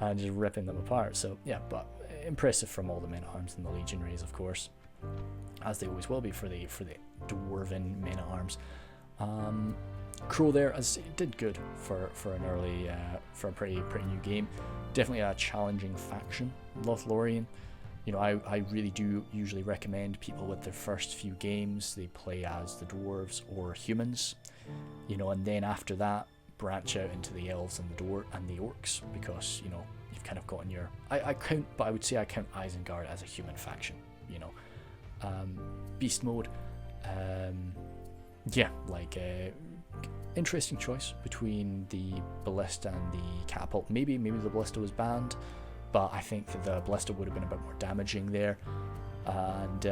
and just ripping them apart. So yeah, but impressive from all the men-at-arms and the Legionaries, of course, as they always will be for the Dwarven men-at-arms. Crow there, as did good for an early for a pretty new game. Definitely a challenging faction, Lothlorien. I really do usually recommend people with their first few games, they play as the Dwarves or humans, and then after that branch out into the Elves and the Orcs, because you've kind of gotten your I would say I count Isengard as a human faction. Beast mode, interesting choice between the Ballista and the Catapult. Maybe the Ballista was banned, but I think that the Ballista would have been a bit more damaging there. And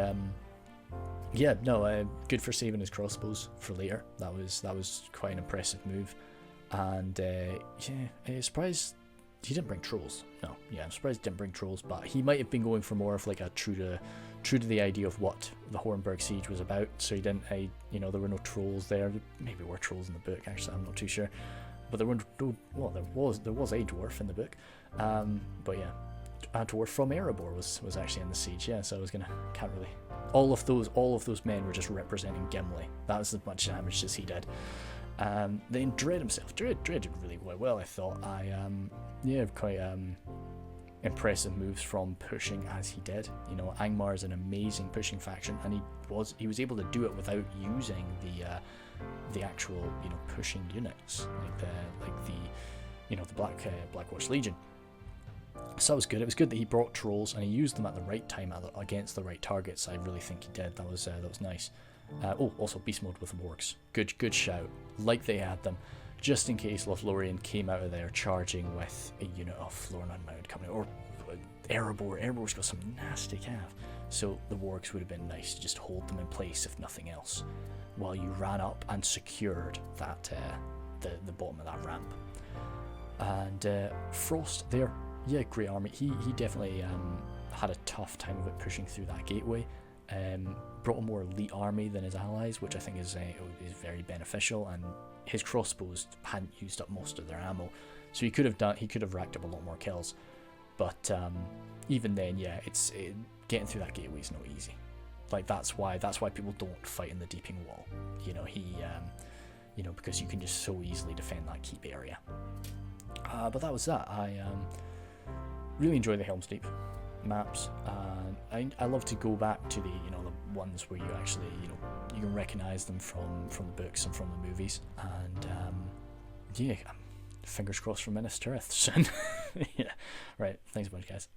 good for saving his crossbows for later. That was quite an impressive move. And I'm surprised he didn't bring trolls. I'm surprised he didn't bring trolls, but he might have been going for more of like a true to the idea of what the Hornburg siege was about. So he didn't, there were no trolls there. Maybe there were trolls in the book, actually, I'm not too sure. But there was a dwarf in the book. But yeah, a dwarf from Erebor was actually in the siege. Yeah, so can't really. All of those men were just representing Gimli. That was as much damage as he did. Then Dread himself. Dread did really quite well, I thought. Quite impressive moves from pushing as he did. You know, Angmar is an amazing pushing faction, and he was able to do it without using the actual, you know, pushing units like the Blackwatch Legion. So that was good. It was good that he brought trolls and he used them at the right time against the right targets. I really think he did. That was nice. Also beast mode with wargs. Good shout. Like they had them, just in case Lothlorien came out of there charging with a unit of Florin Unmounted coming out, or Erebor. Erebor's got some nasty cav. So the wargs would have been nice to just hold them in place, if nothing else, while you ran up and secured that the bottom of that ramp. And Frost there, yeah, great army. He definitely had a tough time of it pushing through that gateway. Brought a more elite army than his allies, which I think is very beneficial. And his crossbows hadn't used up most of their ammo, so he could have racked up a lot more kills. But even then, yeah, getting through that gateway is not easy. Like that's why people don't fight in the deeping wall. You know, because you can just so easily defend that keep area. But that was that. I really enjoy the Helm's Deep maps. I love to go back to the ones where you actually you can recognize them from the books and from the movies. And fingers crossed for Minas Tirith soon. Yeah, right. Thanks a bunch, guys.